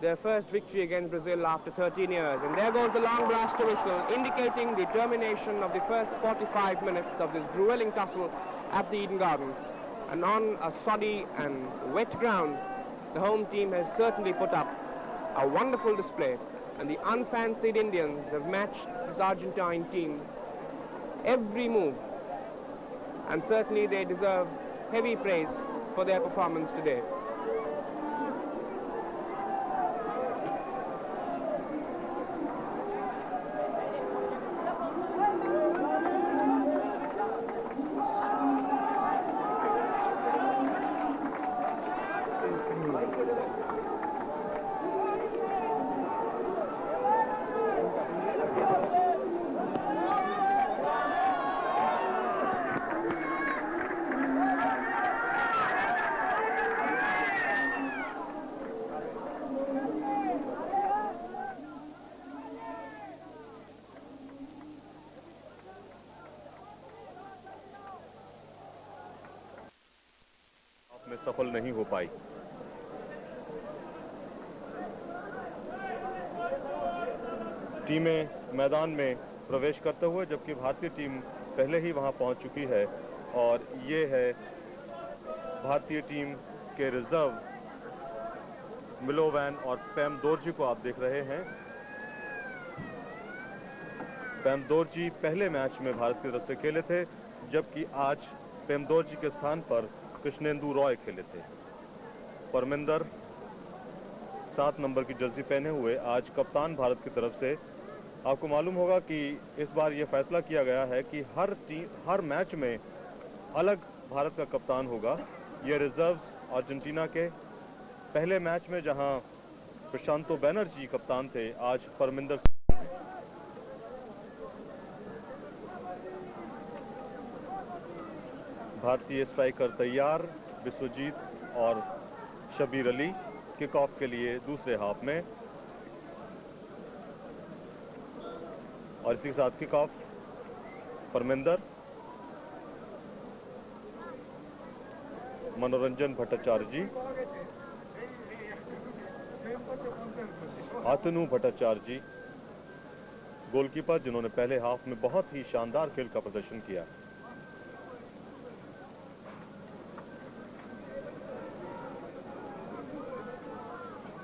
their first victory against Brazil after 13 years. And there goes the long blaster whistle, indicating the termination of the first 45 minutes of this grueling tussle at the Eden Gardens. And on a soddy and wet ground, the home team has certainly put up a wonderful display. And the unfancied Indians have matched this Argentine team every move. And certainly they deserve heavy praise for their performance today. में सफल नहीं हो पाई। टीमें मैदान में प्रवेश करते हुए, जबकि भारतीय टीम पहले ही वहां पहुंच चुकी है। और ये है भारतीय टीम के रिजर्व मिलोवैन और पैमदोरजी को आप देख रहे हैं। पैमदोरजी पहले मैच में भारत की तरफ से खेले थे, जबकि आज पैमदोरजी के स्थान पर कृष्णेंदु रॉय खेले थे। परमिंदर 7 नंबर की जर्सी पहने हुए आज कप्तान भारत की तरफ से। आपको मालूम होगा कि इस बार यह फैसला किया गया है कि हर मैच में अलग भारत का कप्तान होगा। ये रिजर्व्स अर्जेंटीना के पहले मैच में जहां प्रशांतो बैनर्जी कप्तान थे, आज परमिंदर भारतीय स्ट्राइकर तैयार, विश्वजीत और शबीर अली किक ऑफ के लिए दूसरे हाफ में। और इसी के साथ किक ऑफ परमिंदर, मनोरंजन भट्टाचार्य जी, आतनु भट्टाचार्य जी गोलकीपर, जिन्होंने पहले हाफ में बहुत ही शानदार खेल का प्रदर्शन किया।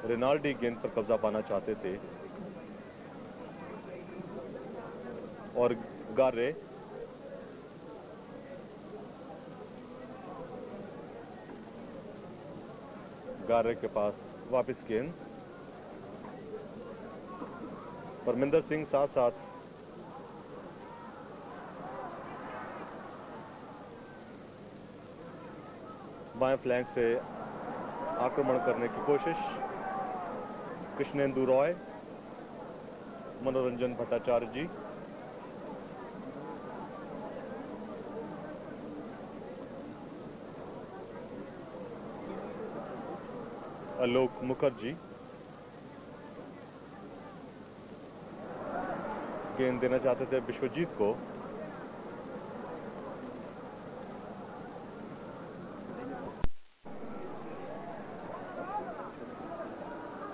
रिनाल्डी गेंद पर कब्जा पाना चाहते थे और गारे के पास वापस गेंद। परमिंदर सिंह साथ साथ बाएं फ्लैंक से आक्रमण करने की कोशिश। कृष्णेंदु रॉय, मनोरंजन भट्टाचार्य जी, आलोक मुखर्जी गेंद देना चाहते थे विश्वजीत को।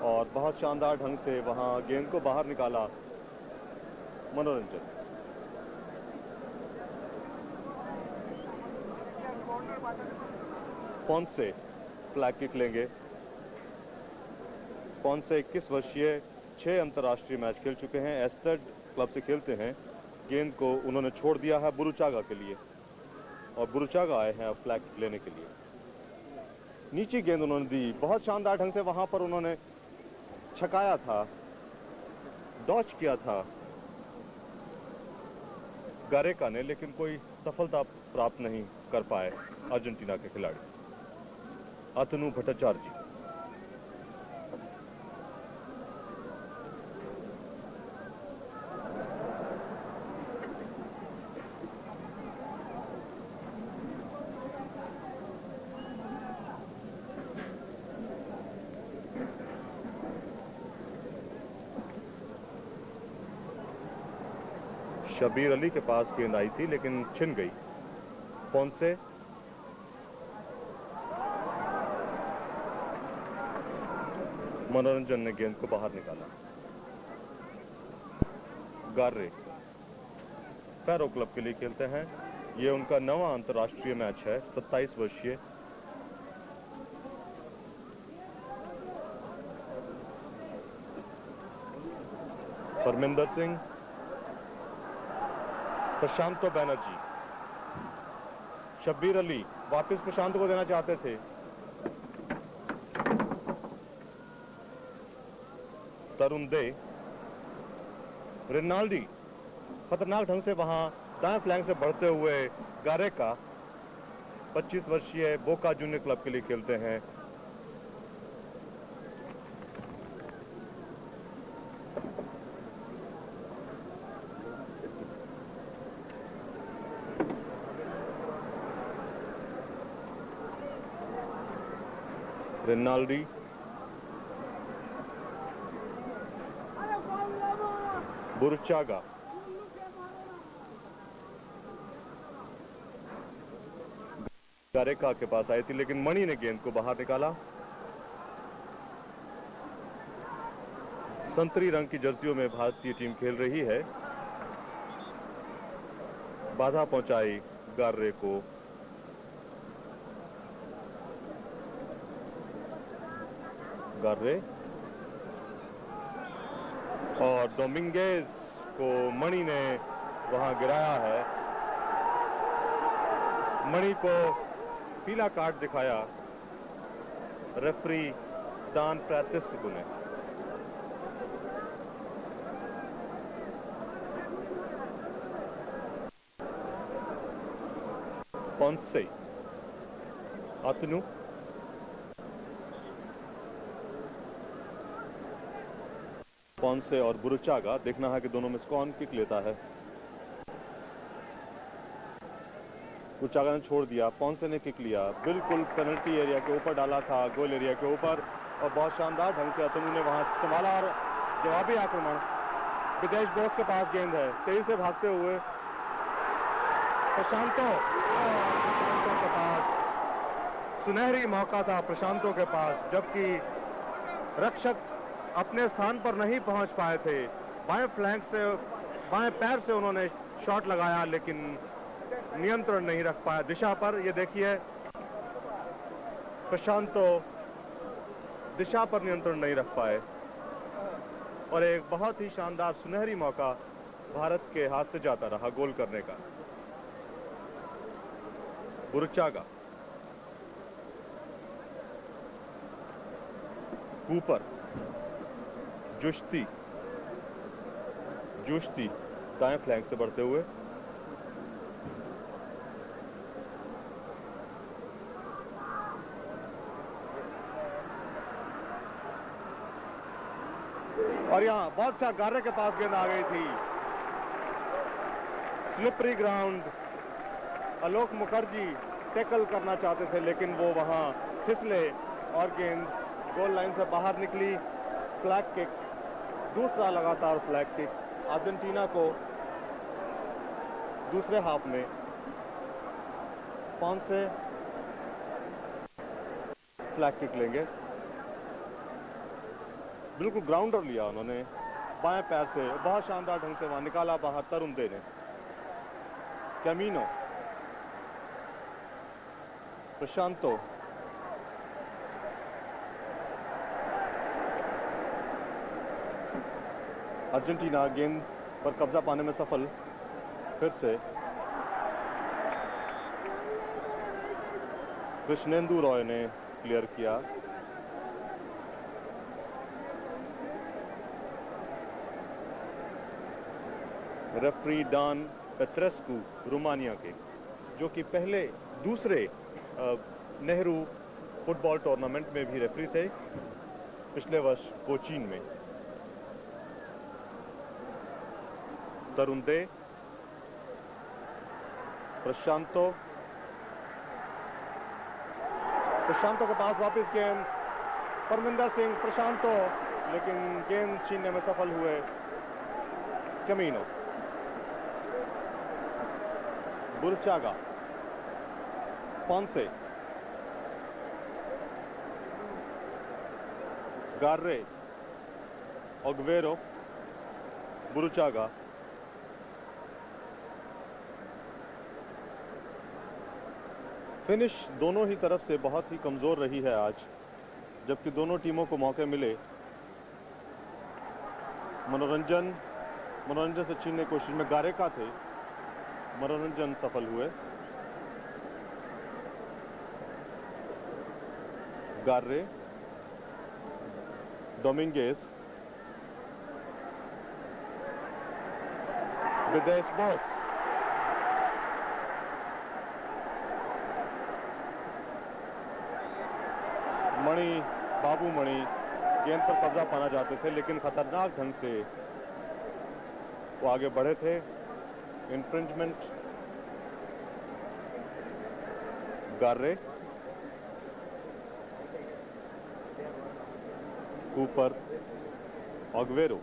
और बहुत शानदार ढंग से वहां गेंद को बाहर निकाला मनोरंजन। पोंसे फ्लैग किक लेंगे। पोंसे 21 वर्षीय, 6 अंतर्राष्ट्रीय मैच खेल चुके हैं, एस्टेड क्लब से खेलते हैं। गेंद को उन्होंने छोड़ दिया है बुरुचागा के लिए और बुरुचागा आए हैं अब फ्लैग किक लेने के लिए। नीची गेंद उन्होंने दी, बहुत शानदार ढंग से वहां पर उन्होंने छकाया था, डॉच किया था गारेका ने, लेकिन कोई सफलता प्राप्त नहीं कर पाए अर्जेंटीना के खिलाड़ी। आतनु भट्टाचार्य जी, शबीर अली के पास गेंद आई थी लेकिन छिन गई। पोंसे, मनोरंजन ने गेंद को बाहर निकाला। गार्रे पैरो क्लब के लिए खेलते हैं। ये उनका 9वां अंतर्राष्ट्रीय मैच है। 27 वर्षीय परमिंदर सिंह, प्रशांतो बैनर्जी, शब्बीर अली वापस प्रशांत को देना चाहते थे। तरुण दे, रिनाल्डी खतरनाक ढंग से वहां दाएं फ्लैंक से बढ़ते हुए गारेका 25 वर्षीय बोका जूनियर क्लब के लिए खेलते हैं। रिनाल्डी, बुरुचागा, गारेका के पास आई थी लेकिन मणि ने गेंद को बाहर निकाला। संतरी रंग की जर्सियों में भारतीय टीम खेल रही है। बाधा पहुंचाई गार्रे को। गार्रे और डोमिंगेज को मणि ने वहां गिराया है। मणि को पीला कार्ड दिखाया रेफरी दान पेत्रेस्कू ने। पोंसे, अतनु, पोंसे और बुरुचागा। देखना है कि दोनों में से कौन किक लेता है। बुरुचागा ने छोड़ दिया, पोंसे ने किक लिया, बिल्कुल पेनल्टी एरिया के ऊपर डाला था, गोल एरिया के ऊपर, और बहुत शानदार ढंग से अतनु ने वहां संभाला और जवाबी आक्रमण। विदेश बोस के पास गेंद है, तेजी से भागते हुए प्रशांतो के पास सुनहरी मौका था प्रशांतो के पास, जबकि रक्षक अपने स्थान पर नहीं पहुंच पाए थे। बाएं फ्लैंक से, बाएं पैर से उन्होंने शॉट लगाया लेकिन नियंत्रण नहीं रख पाया दिशा पर। ये देखिए प्रशांतो दिशा पर नियंत्रण नहीं रख पाए और एक बहुत ही शानदार सुनहरी मौका भारत के हाथ से जाता रहा गोल करने का। बुरुचागा, कूपर, जुस्ती दाएं फ्लैंक से बढ़ते हुए, और यहां बहुत अच्छा गार्रे के पास गेंद आ गई थी। स्लिपरी ग्राउंड, आलोक मुखर्जी टैकल करना चाहते थे लेकिन वो वहां फिसले और गेंद गोल लाइन से बाहर निकली। फ्लैग किक, दूसरा लगातार फ्लैग किक अर्जेंटीना को दूसरे हाफ में। पोंसे फ्लैग किक लेंगे, बिल्कुल ग्राउंडर लिया उन्होंने बाएं पैर से, बहुत शानदार ढंग से वहां निकाला बाहर तरुण दे ने। कैमिनो, प्रशांतो, अर्जेंटीना गेंद पर कब्जा पाने में सफल। फिर से कृष्णेंदु रॉय ने क्लियर किया। रेफरी डान पेत्रेस्कू रोमानिया के, जो कि पहले दूसरे नेहरू फुटबॉल टूर्नामेंट में भी रेफरी थे पिछले वर्ष कोचीन में। तरुण दे, प्रशांतो के पास वापस गेंद, परमिंदर सिंह, प्रशांतो, लेकिन गेंद छीनने में सफल हुए Camino. Burruchaga, Ponce, Garré, Agüero, Burruchaga, finish दोनों ही तरफ से बहुत ही कमजोर रही है आज, जबकि दोनों टीमों को मौके मिले। मनोरंजन से छीनने की कोशिश में गारेका थे, मनोरंजन सफल हुए। गार्रे, डोमिंगेज, विदेश बॉस, मणि, बाबू मणि गेंद पर कब्जा पाना चाहते थे, लेकिन खतरनाक ढंग से वो आगे बढ़े थे। इन्फ्रिंजमेंट। गार्रे, कूपर, अग्वेरो,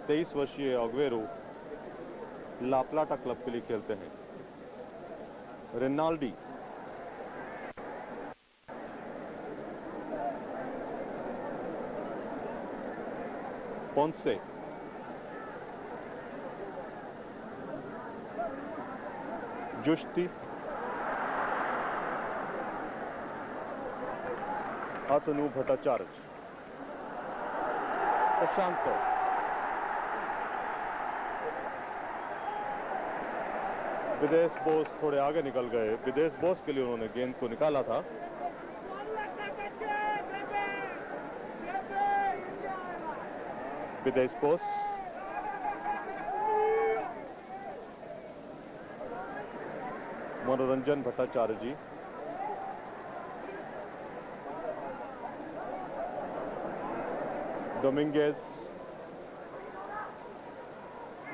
23 वर्षीय अग्वेरो ला प्लाटा क्लब के लिए खेलते हैं। रिनाल्डी, पोंसे, जुस्ती, अतनु भट्टाचार्य, प्रशांत, विदेश बोस थोड़े आगे निकल गए। विदेश बोस के लिए उन्होंने गेंद को निकाला था। विदेश बोस, मनोरंजन भट्टाचार्य जी, डोमिंगेज,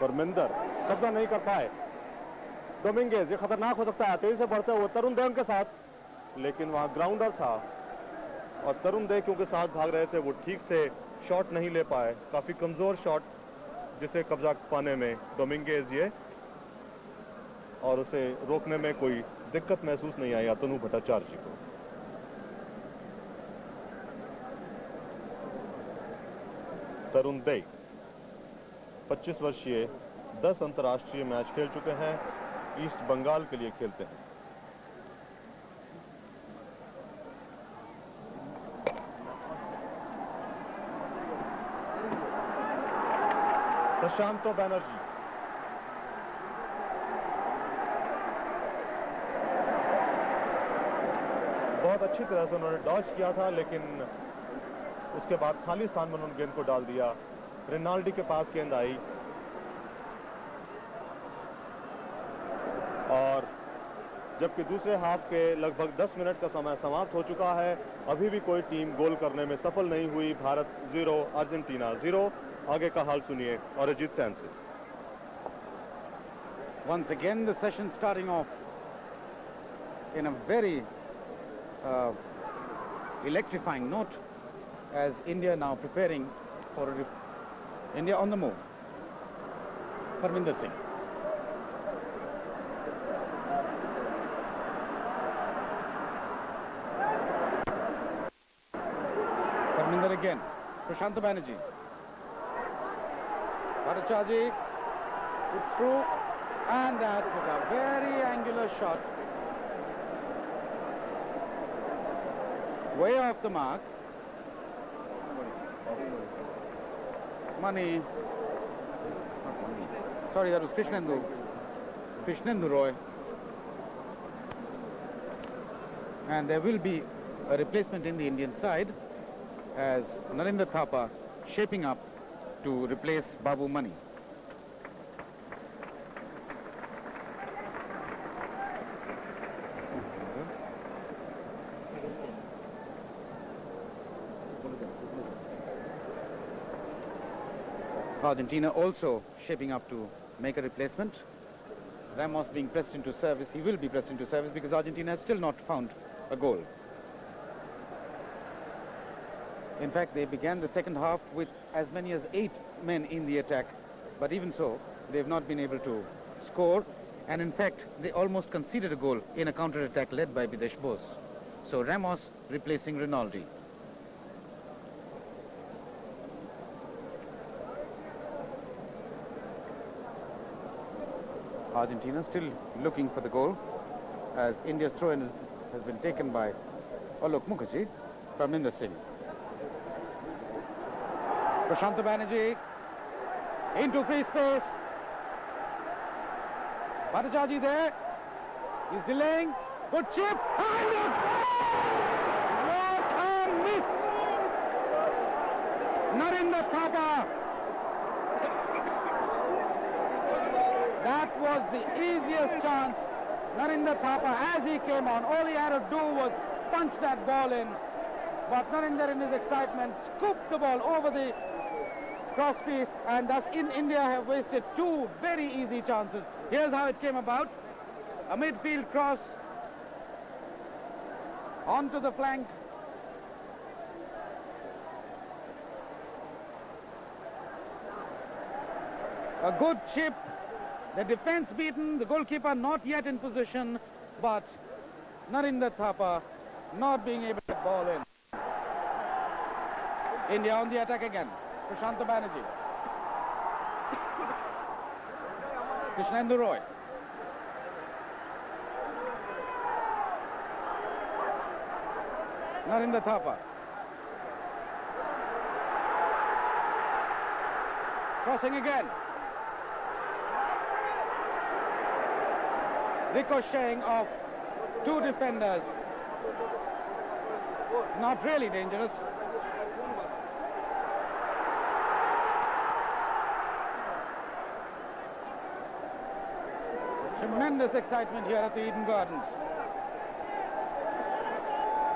परमिंदर कब्जा नहीं कर पाए। डोमिंगेज, ये खतरनाक हो सकता है, तेजी से बढ़ते हुए तरुण देव के साथ, लेकिन वहां ग्राउंडर था और तरुण देव क्योंकि साथ भाग रहे थे, वो ठीक से शॉट नहीं ले पाए। काफी कमजोर शॉट जिसे कब्जा पाने में डोमिंगेज ये, और उसे रोकने में कोई दिक्कत महसूस नहीं आई अतनु भट्टाचार्य जी को। तरुण देव 25 वर्षीय, 10 अंतर्राष्ट्रीय मैच खेल चुके हैं, ईस्ट बंगाल के लिए खेलते हैं। प्रशांत बैनर्जी, बहुत अच्छी तरह से उन्होंने डॉज किया था, लेकिन उसके बाद खाली स्थान में उन्होंने गेंद को डाल दिया। रिनाल्डी के पास गेंद आई और जबकि दूसरे हाफ के लगभग 10 मिनट का समय समाप्त हो चुका है, अभी भी कोई टीम गोल करने में सफल नहीं हुई। भारत 0, अर्जेंटीना 0। आगे का हाल सुनिए और अजीत सैन से। Once again the session starting off in a very electrifying note as India now preparing for India on the move. Parminder Singh. Parminder again. Prashant Banerjee. Bhattacharya, it's through, and that was a very angular shot. Way off the mark. Money. Sorry, that was Krishnendu Roy. And there will be a replacement in the Indian side as Narendra Thapa shaping up to replace Babu Mani. Argentina also shaping up to make a replacement. Ramos being pressed into service. He will be pressed into service because Argentina has still not found a goal. In fact, they began the second half with as many as 8 men in the attack, but even so, they've not been able to score And in fact, they almost conceded a goal in a counter-attack led by Videsh Bose. So Ramos replacing Rinaldi. Argentina still looking for the goal as India's throw-in has been taken by Alok Mukherjee from Ninder Singh. Prashant Banerjee into free space. Bhattacharjee there. He's delaying. Good chip. And what a miss! Narinder Thapa. That was the easiest chance. Narinder Thapa, as he came on, all he had to do was punch that ball in. But Narinder, in his excitement, scooped the ball over the cross piece, and thus India have wasted two very easy chances. Here's how it came about. A midfield cross onto the flank. A good chip. The defense beaten, the goalkeeper not yet in position, but Narinder Thapa not being able to get the ball in. India on the attack again. Prashant Banerjee. Krishnendu Roy. Narinder Thapa. Crossing again. Ricocheting off two defenders. Not really dangerous. Tremendous excitement here at the Eden Gardens.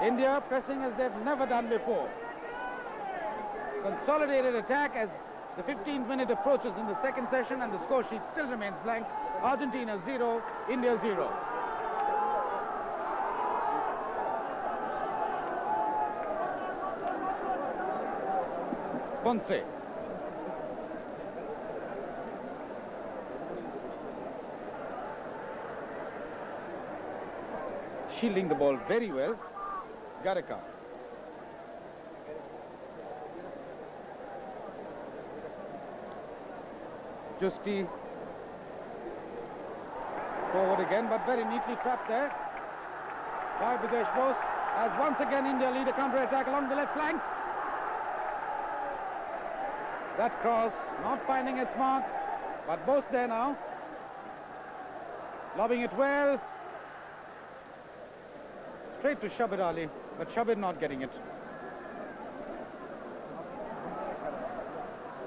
India pressing as they've never done before. Consolidated attack as the 15th minute approaches in the second session, and the score sheet still remains blank. Argentina 0, India 0. Ponce. Shielding the ball very well. Gareca. Giusti. Forward again, but very neatly trapped there by Videsh Bose, as once again India lead a counter-attack along the left flank. That cross not finding its mark, but Bose there now. Lobbing it well. Straight to Shabir Ali, but Shabir not getting it.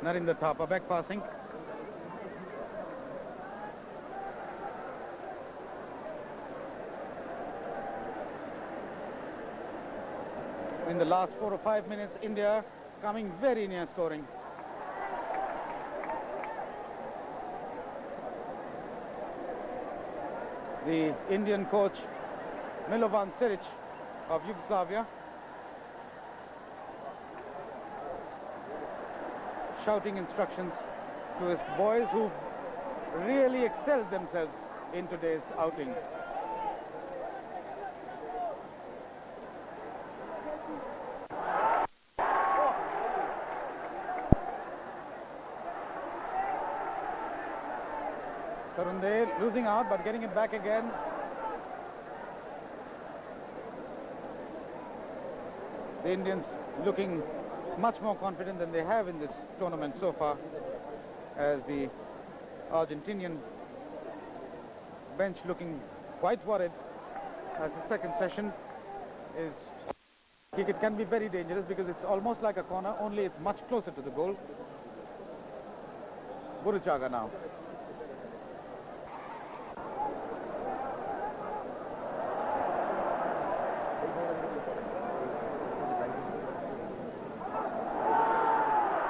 Narinder Thapa back passing. In the last 4 or 5 minutes, India coming very near scoring. The Indian coach Milovan Siric of Yugoslavia shouting instructions to his boys who really excelled themselves in today's outing. Karunde losing out but getting it back again. The Indians looking much more confident than they have in this tournament so far, as the Argentinian bench looking quite worried as the second session is kick. It can be very dangerous because it's almost like a corner, only it's much closer to the goal. Burruchaga now.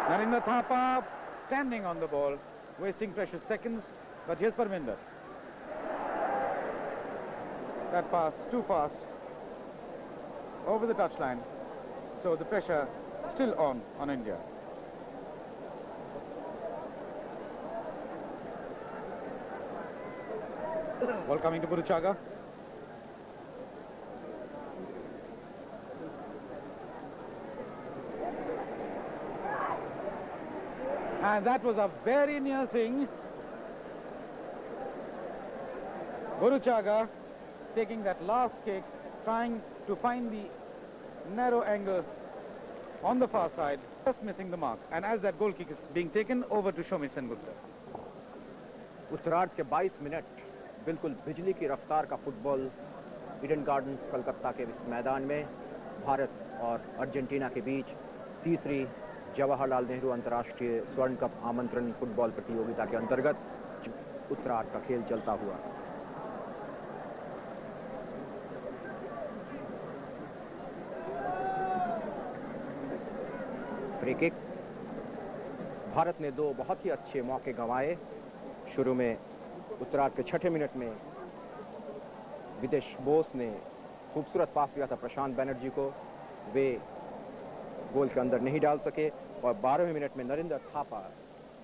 Narinder Thapa standing on the ball, wasting precious seconds, but here's Parminder. That pass too fast over the touchline, so the pressure still on India. Ball coming to Burruchaga. And that was a very near thing. Burruchaga taking that last kick, trying to find the narrow angle on the far side, just missing the mark. And as that goal kick is being taken over to Shomi Sengupta. उत्तरार्ध के 22 minute बिल्कुल बिजली की रफ्तार का football Eden gardens Calcutta के इस मैदान में भारत और अर्जेंटीना के बीच तीसरी जवाहरलाल नेहरू अंतर्राष्ट्रीय स्वर्ण कप आमंत्रण फुटबॉल प्रतियोगिता के अंतर्गत उत्तरार्ध का खेल चलता हुआ। Free kick. भारत ने दो बहुत ही अच्छे मौके गंवाए। शुरू में उत्तरार्ध के 6ठे मिनट में विदेश बोस ने खूबसूरत पास दिया था प्रशांत बनर्जी को, वे गोल के अंदर नहीं डाल सके। और 12वें मिनट में नरेंद्र थापा,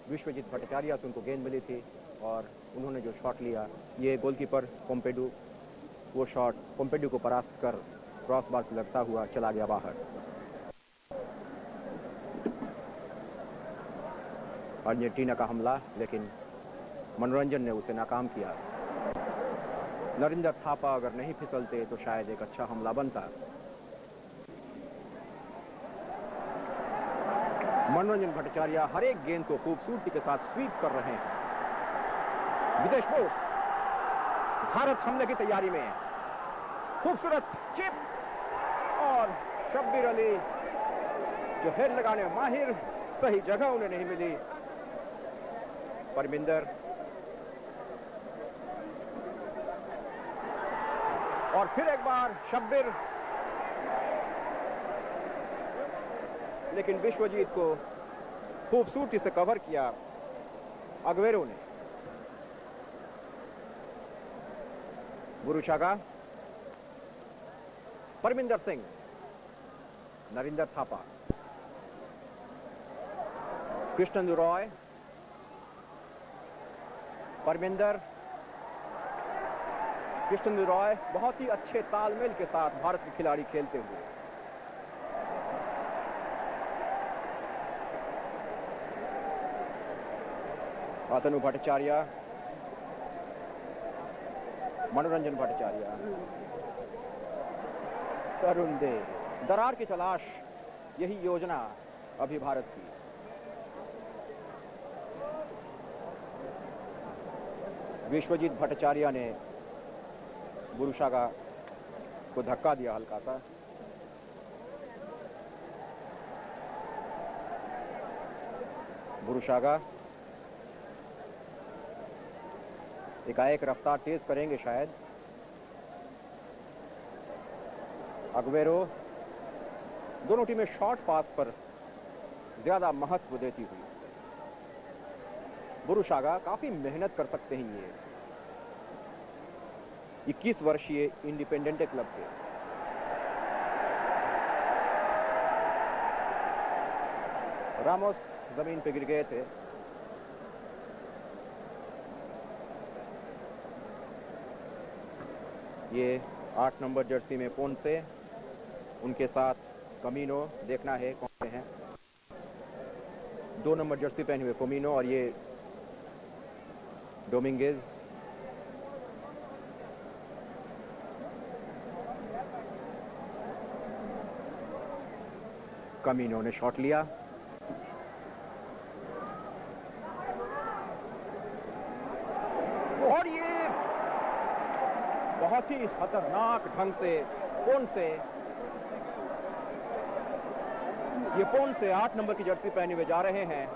विश्वजीत भट्टाचार्य से उनको गेंद मिली थी और उन्होंने जो शॉट लिया, ये गोलकीपर पंपिडो, वो शॉट पंपिडो को परास्त कर क्रॉस बार से लगता हुआ चला गया बाहर। अर्जेंटीना का हमला, लेकिन मनोरंजन ने उसे नाकाम किया। नरेंद्र थापा अगर नहीं फिसलते तो शायद एक अच्छा हमला बनता। मनोरंजन भट्टाचार्य हर एक गेंद को खूबसूरती के साथ स्वीप कर रहे हैं। विदेश बोस, भारत हमले की तैयारी में। खूबसूरत चिप और शब्बीर अली जो हेड लगाने में माहिर, सही जगह उन्हें नहीं मिली। परमिंदर और फिर एक बार शब्बीर, लेकिन विश्वजीत को खूबसूरती से कवर किया अग्वेरो ने। बुरुचागा, परमिंदर सिंह, नरेंद्र थापा, कृष्णन रॉय, परमिंदर, कृष्णन रॉय, बहुत ही अच्छे तालमेल के साथ भारत के खिलाड़ी खेलते हुए। अतनु भट्टाचार्य, मनोरंजन भट्टाचार्य, तरुण दे, दरार की तलाश, यही योजना अभी भारत की। विश्वजीत भट्टाचार्य ने बुरुचागा को धक्का दिया हल्का सा। बुरुचागा एकाएक रफ्तार तेज करेंगे शायद। अग्वेरो, दोनों टीमें शॉर्ट पास पर ज्यादा महत्व देती हुई। बुरुचागा काफी मेहनत कर सकते हैं ये 21 वर्षीय इंडिपेंडेंट क्लब के। रामोस जमीन पे गिर गए थे। ये 8 नंबर जर्सी में पोंसे, उनके साथ कमीनो, देखना है कौन से हैं। 2 नंबर जर्सी पहने हुए कमीनो और ये डोमिंगेज। कमीनो ने शॉट लिया। और ये बहुत ही खतरनाक ढंग से पोंसे, ये पोंसे 8 नंबर की जर्सी पहने हुए जा रहे हैं।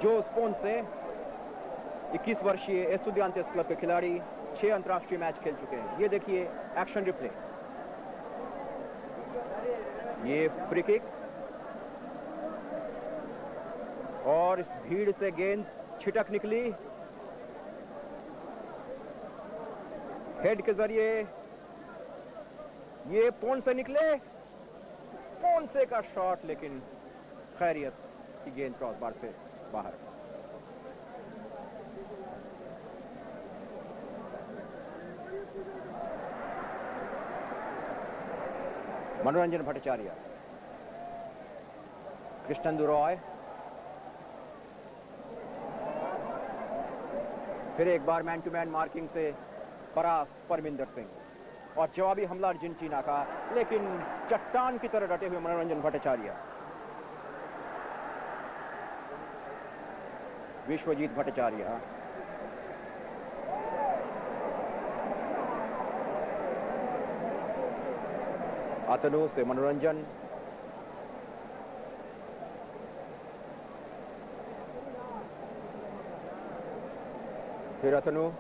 जो पोंसे 21 वर्षीय एस्टुडियांतेस क्लब के खिलाड़ी, 6 अंतर्राष्ट्रीय मैच खेल चुके हैं। ये देखिए एक्शन रिप्ले। ये फ्री किक और इस भीड़ से गेंद छिटक निकली। हेड के जरिए ये पोंसे निकले। पोंसे का शॉट, लेकिन खैरियत की गेंद क्रॉस बार से बाहर। मनोरंजन भट्टाचार्य, कृष्णेंदु रॉय, फिर एक बार मैन टू मैन मार्किंग से परास्त परमिंदर सिंह और जवाबी हमला अर्जेंटीना का, लेकिन चट्टान की तरह डटे हुए मनोरंजन भट्टाचार्य। विश्वजीत भट्टाचार्य, अतनु से मनोरंजन, फिर अतनु,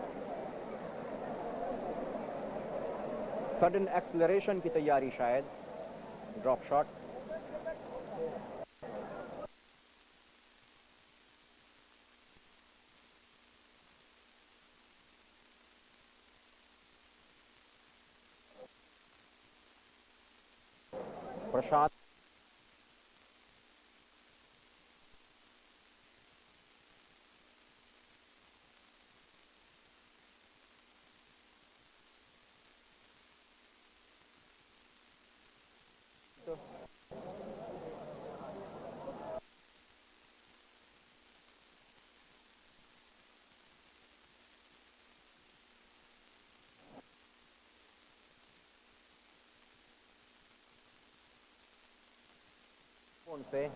सडन एक्सेलरेशन की तैयारी शायद, ड्रॉप शॉट, प्रशांत, Ponce,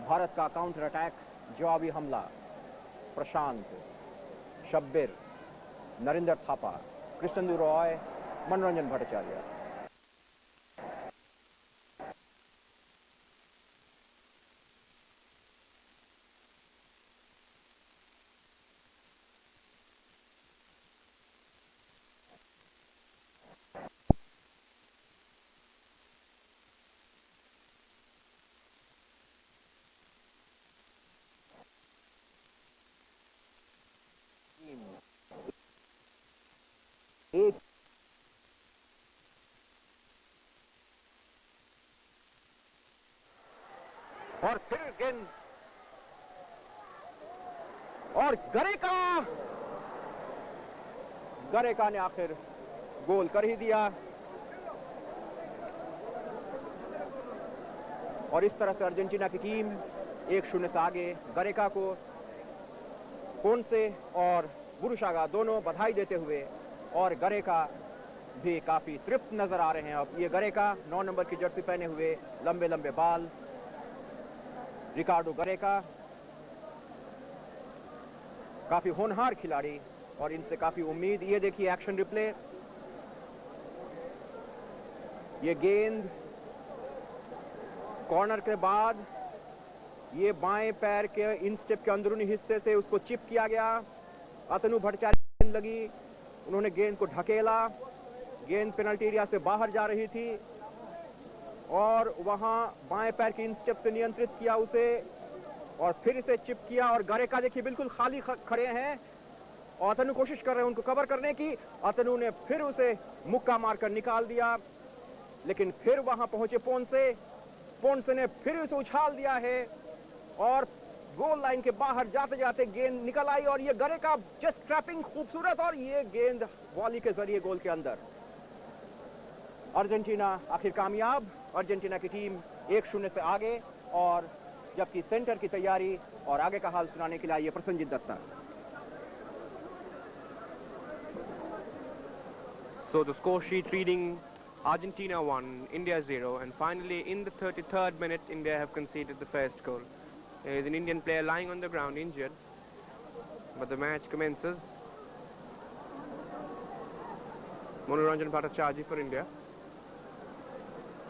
भारत का काउंटर अटैक, जवाबी हमला, प्रशांत, शब्बीर, नरेंद्र थापा, कृष्णेंदु रॉय, मनोरंजन भट्टाचार्य। एक और फिर गेंद और गारेका ने आखिर गोल कर ही दिया। और इस तरह से अर्जेंटीना की टीम 1-0 से आगे। गारेका को पोंसे और बुरुशागा दोनों बधाई देते हुए और गारेका भी काफी तृप्त नजर आ रहे हैं। अब ये गारेका 9 नंबर की जर्सी पहने हुए, लंबे लंबे बाल, रिकार्डो गारेका काफी होनहार खिलाड़ी और इनसे काफी उम्मीद। ये देखिए एक्शन रिप्ले, ये गेंद कॉर्नर के बाद ये बाएं पैर के इनस्टेप के अंदरूनी हिस्से से उसको चिप किया गया। अतनु भट्टाचार्य गेंद लगी, उन्होंने गेंद को ढकेला, गेंद पेनल्टी एरिया से बाहर जा रही थी और वहां बाएं पैर के इनस्टेप से नियंत्रित किया उसे और फिर इसे चिप किया। और गारेका देखिए बिल्कुल खाली खड़े हैं और अतनु कोशिश कर रहे हैं उनको कवर करने की। अतनु ने फिर उसे मुक्का मारकर निकाल दिया, लेकिन फिर वहां पहुंचे पोंसे ने फिर उसे उछाल दिया है और गोल लाइन के बाहर जाते जाते गेंद निकल आई और ये गारेका जस्ट ट्रैपिंग खूबसूरत और ये गेंद वॉली के जरिए गोल के अंदर। अर्जेंटीना आखिर कामयाब, अर्जेंटीना की टीम 1-0 से आगे। और जबकि सेंटर की तैयारी और आगे का हाल सुनाने के लिए आइए Prasannajit Dutta. So the score sheet reading Argentina 1, India 0, and finally in the 33rd minute India have conceded the first goal. There is an Indian player lying on the ground injured, but the match commences. Manoranjan Bhattacharjee for India.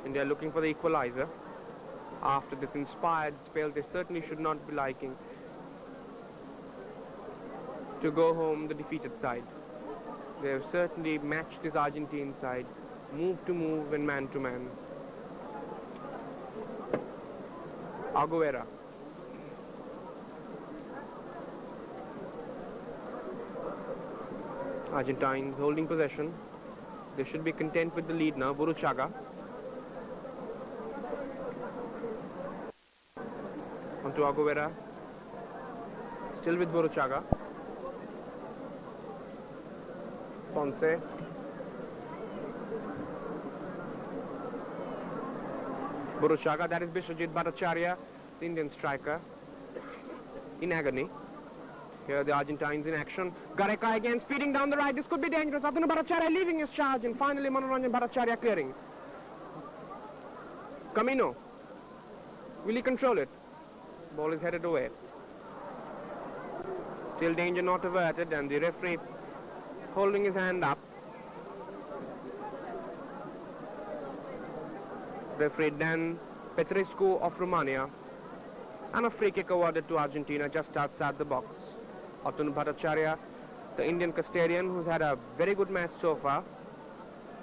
India looking for the equalizer. After this inspired spell, they certainly should not be liking to go home the defeated side. They have certainly matched this Argentine side, move to move and man to man. Agüero. Argentines holding possession. They should be content with the lead now. Burruchaga. Onto Agüero. Still with Burruchaga. Ponce. Burruchaga, that is Biswajit Bhattacharya, the Indian striker, in agony. Here are the Argentines in action. Gareca again, speeding down the right. This could be dangerous. Atanu Bhattacharya leaving his charge, and finally Manoranjan Bhattacharya clearing. Camino. Will he control it? Ball is headed away. Still danger not averted, and the referee holding his hand up. Referee Dan Petrescu of Romania, and a free kick awarded to Argentina just outside the box. Atanu Bhattacharya, the Indian custodian, who's had a very good match so far,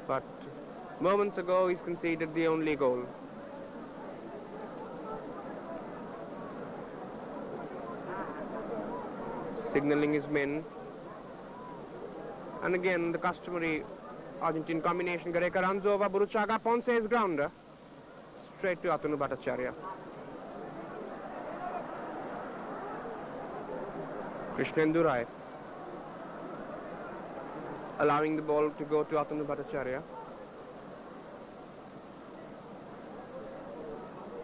but moments ago he's conceded the only goal. Signalling his men, and again the customary Argentine combination. Gareca runs over Burruchaga. Ponce's grounder straight to Atanu Bhattacharya. Krishnendu Rai allowing the ball to go to Atanu Bhattacharya.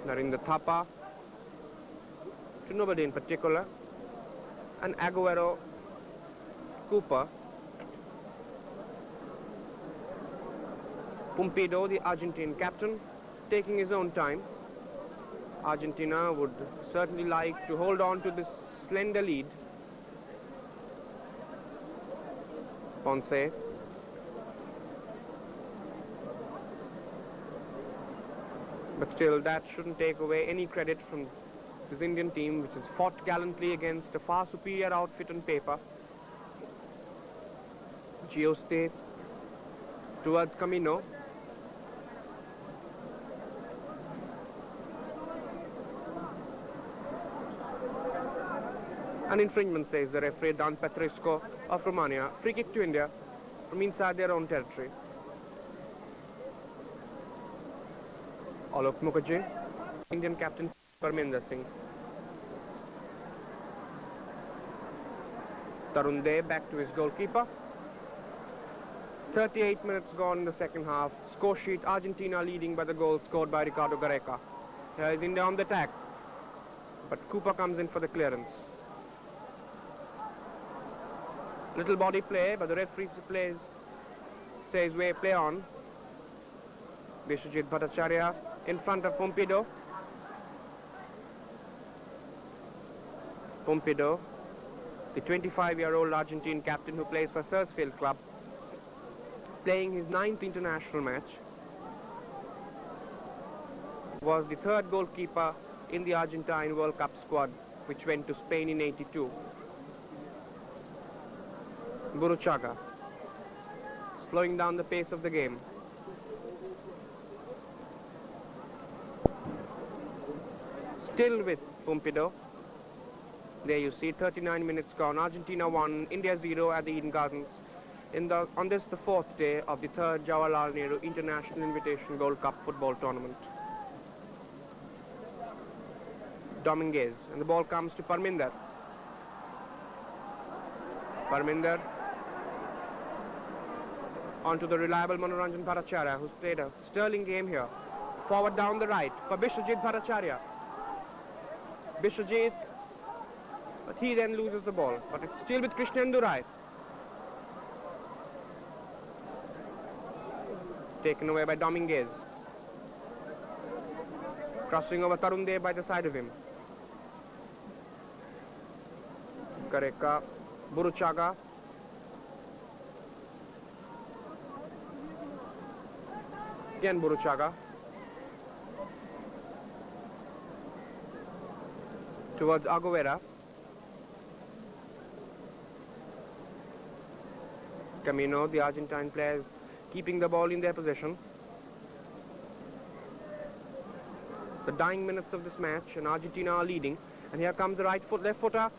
Narinda Thapa to nobody in particular, and Agüero, Cúper, Pumpido, the Argentine captain, taking his own time. Argentina would certainly like to hold on to this slender lead. Ponce. But still, that shouldn't take away any credit from this Indian team, which has fought gallantly against a far superior outfit on paper. Giusti towards Camino. An infringement, says the referee Dan Petrescu of Romania. Free kick to India from inside their own territory. Alok Mukherjee, Indian captain Parminder Singh. Tarun Dey back to his goalkeeper. 38 minutes gone in the second half. Score sheet, Argentina leading by the goal scored by Ricardo Gareca. Here is India on the attack, but Cúper comes in for the clearance. Little body play, but the referee says play on. Biswajit Bhattacharya in front of Pumpido. Pumpido, the 25-year-old Argentine captain who plays for Sarsfield Club, playing his 9th international match, was the 3rd goalkeeper in the Argentine World Cup squad, which went to Spain in '82. Burruchaga, slowing down the pace of the game. Still with Pumpido. There you see, 39 minutes gone. Argentina 1, India 0 at the Eden Gardens. On this, the 4th day of the 3rd Jawaharlal Nehru International Invitation Gold Cup football tournament. Dominguez, and the ball comes to Parminder. Parminder onto the reliable Manoranjan Bhattacharya, who's played a sterling game here. Forward down the right for Biswajit Bhattacharya. Biswajit, but he then loses the ball. But it's still with Krishnendu Rai. Taken away by Dominguez. Crossing over Tarun Dey by the side of him. Gareca, Burruchaga. Again Burruchaga. Towards Agüero. Camino, the Argentine players, keeping the ball in their possession. The dying minutes of this match, and Argentina are leading. And here comes the left footer.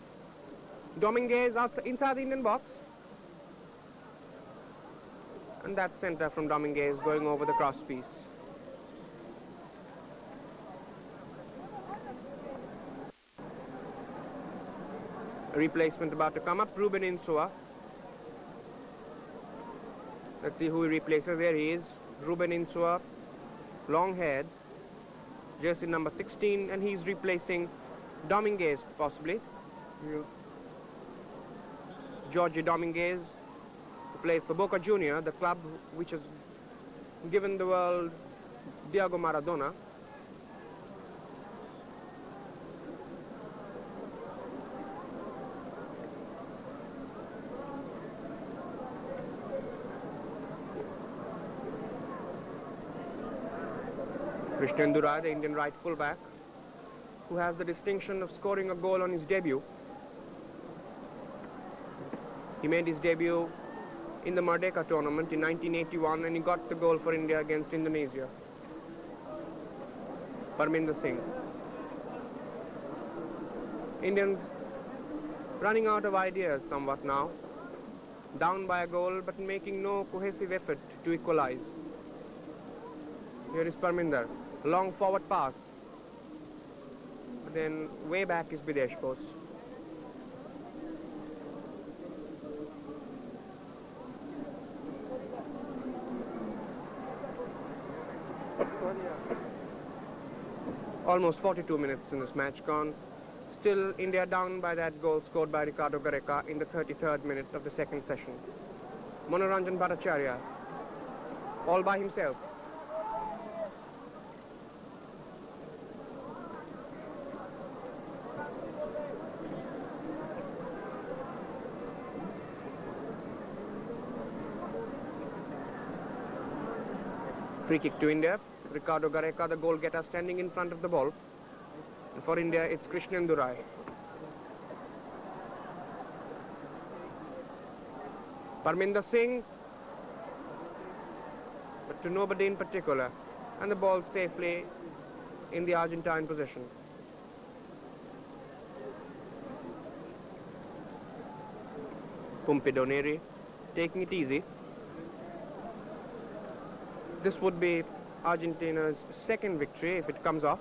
Dominguez inside the Indian box. And that centre from Dominguez going over the cross piece. A replacement about to come up, Ruben Insua. Let's see who he replaces. There he is, Ruben Insua, long-haired, jersey number 16, and he's replacing Dominguez, possibly. Yeah. Jorge Dominguez, who plays for Boca Junior, the club which has given the world Diego Maradona. Krishnendurai, the Indian right fullback, who has the distinction of scoring a goal on his debut. He made his debut in the Merdeka tournament in 1981 and he got the goal for India against Indonesia. Parminder Singh. Indians running out of ideas somewhat now. Down by a goal but making no cohesive effort to equalize. Here is Parminder. Long forward pass. But then way back is Bidesh Bose. Almost 42 minutes in this match gone. Still India down by that goal scored by Ricardo Gareca in the 33rd minute of the second session. Manoranjan Bhattacharya, all by himself. Free kick to India. Ricardo Gareca, the goal getter, standing in front of the ball. And for India, it's Krishnendurai. Parminder Singh, but to nobody in particular. And the ball safely in the Argentine possession. Pumpido Nery, taking it easy. This would be Argentina's second victory if it comes off.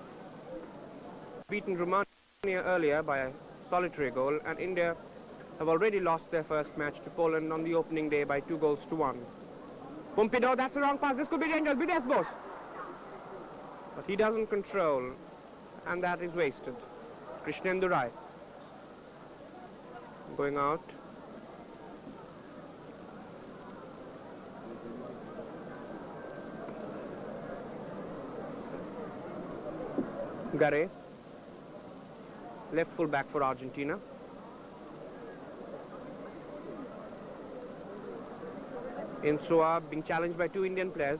Beaten Romania earlier by a solitary goal, and India have already lost their first match to Poland on the opening day by 2-1. Pumpido, that's a wrong pass. This could be dangerous. Bidesh Bose. But he doesn't control, and that is wasted. Krishnendurai going out. Garré, left full back for Argentina. Insua being challenged by two Indian players.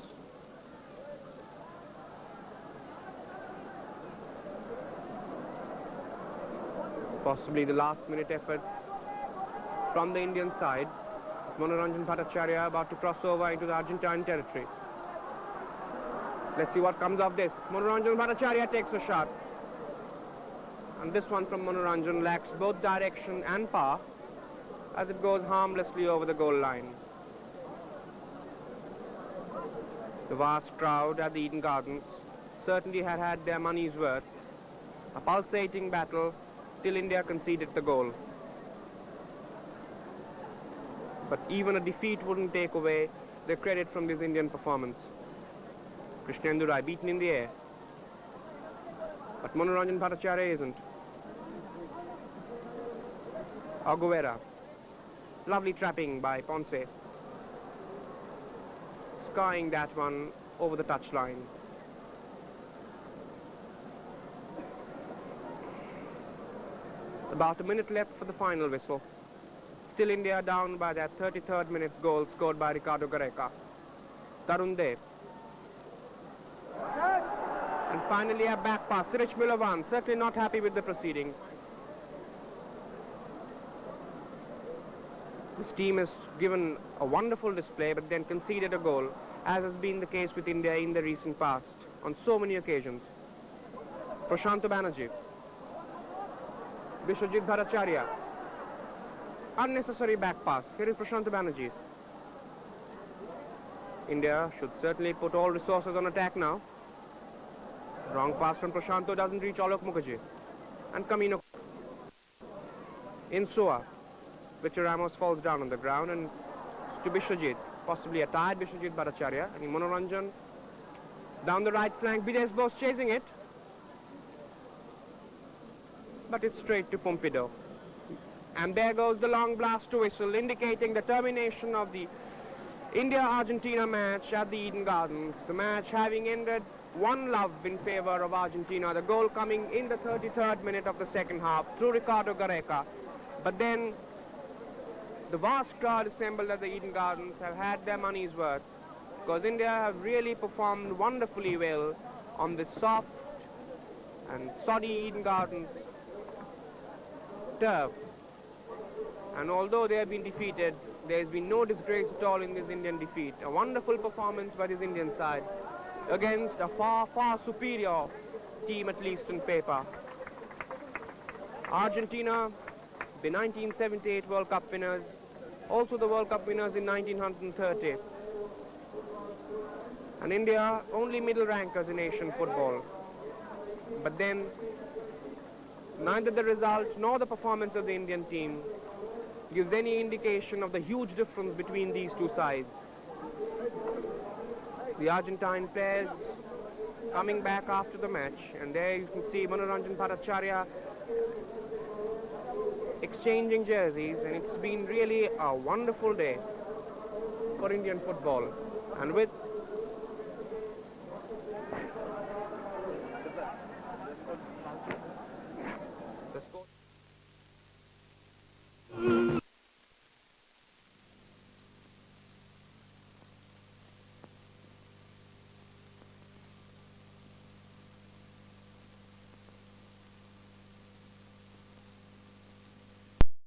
Possibly the last minute effort from the Indian side. Manoranjan Bhattacharya about to cross over into the Argentine territory. Let's see what comes of this. Manoranjan Bhattacharya takes a shot. And this one from Manoranjan lacks both direction and power as it goes harmlessly over the goal line. The vast crowd at the Eden Gardens certainly had had their money's worth. A pulsating battle till India conceded the goal. But even a defeat wouldn't take away the credit from this Indian performance. Krishnendurai beaten in the air. But Manoranjan Bhattacharya isn't. Agüero. Lovely trapping by Ponce. Skying that one over the touchline. About a minute left for the final whistle. Still India down by that 33rd minute goal scored by Ricardo Gareca. Tarun Dev. And finally a back pass. Sirich Milovan certainly not happy with the proceedings. This team has given a wonderful display but then conceded a goal, as has been the case with India in the recent past on so many occasions. Prashanta Banerjee. Bishwajit Bhattacharya. Unnecessary back pass. Here is Prashanta Banerjee. India should certainly put all resources on attack now. Wrong pass from Prashanto doesn't reach Alok Mukherjee. And Camino. In Soa, Victor Ramos falls down on the ground and to Bishwajit, possibly a tired Bishwajit Bhattacharya. And Manoranjan down the right flank, Bidesh Bose chasing it. But it's straight to Pumpido. And there goes the long blast to whistle, indicating the termination of the India-Argentina match at the Eden Gardens. The match having ended 1-0 in favor of Argentina. The goal coming in the 33rd minute of the second half through Ricardo Gareca. But then the vast crowd assembled at the Eden Gardens have had their money's worth, because India have really performed wonderfully well on this soft and soddy Eden Gardens turf. And although they have been defeated, there has been no disgrace at all in this Indian defeat. A wonderful performance by this Indian side against a far, far superior team, at least on paper. Argentina, the 1978 World Cup winners, also the World Cup winners in 1930. And India, only middle rankers in Asian football. But then, neither the result nor the performance of the Indian team gives any indication of the huge difference between these two sides. The Argentine players coming back after the match, and there you can see Manoranjan Bhattacharya exchanging jerseys, and it's been really a wonderful day for Indian football. And with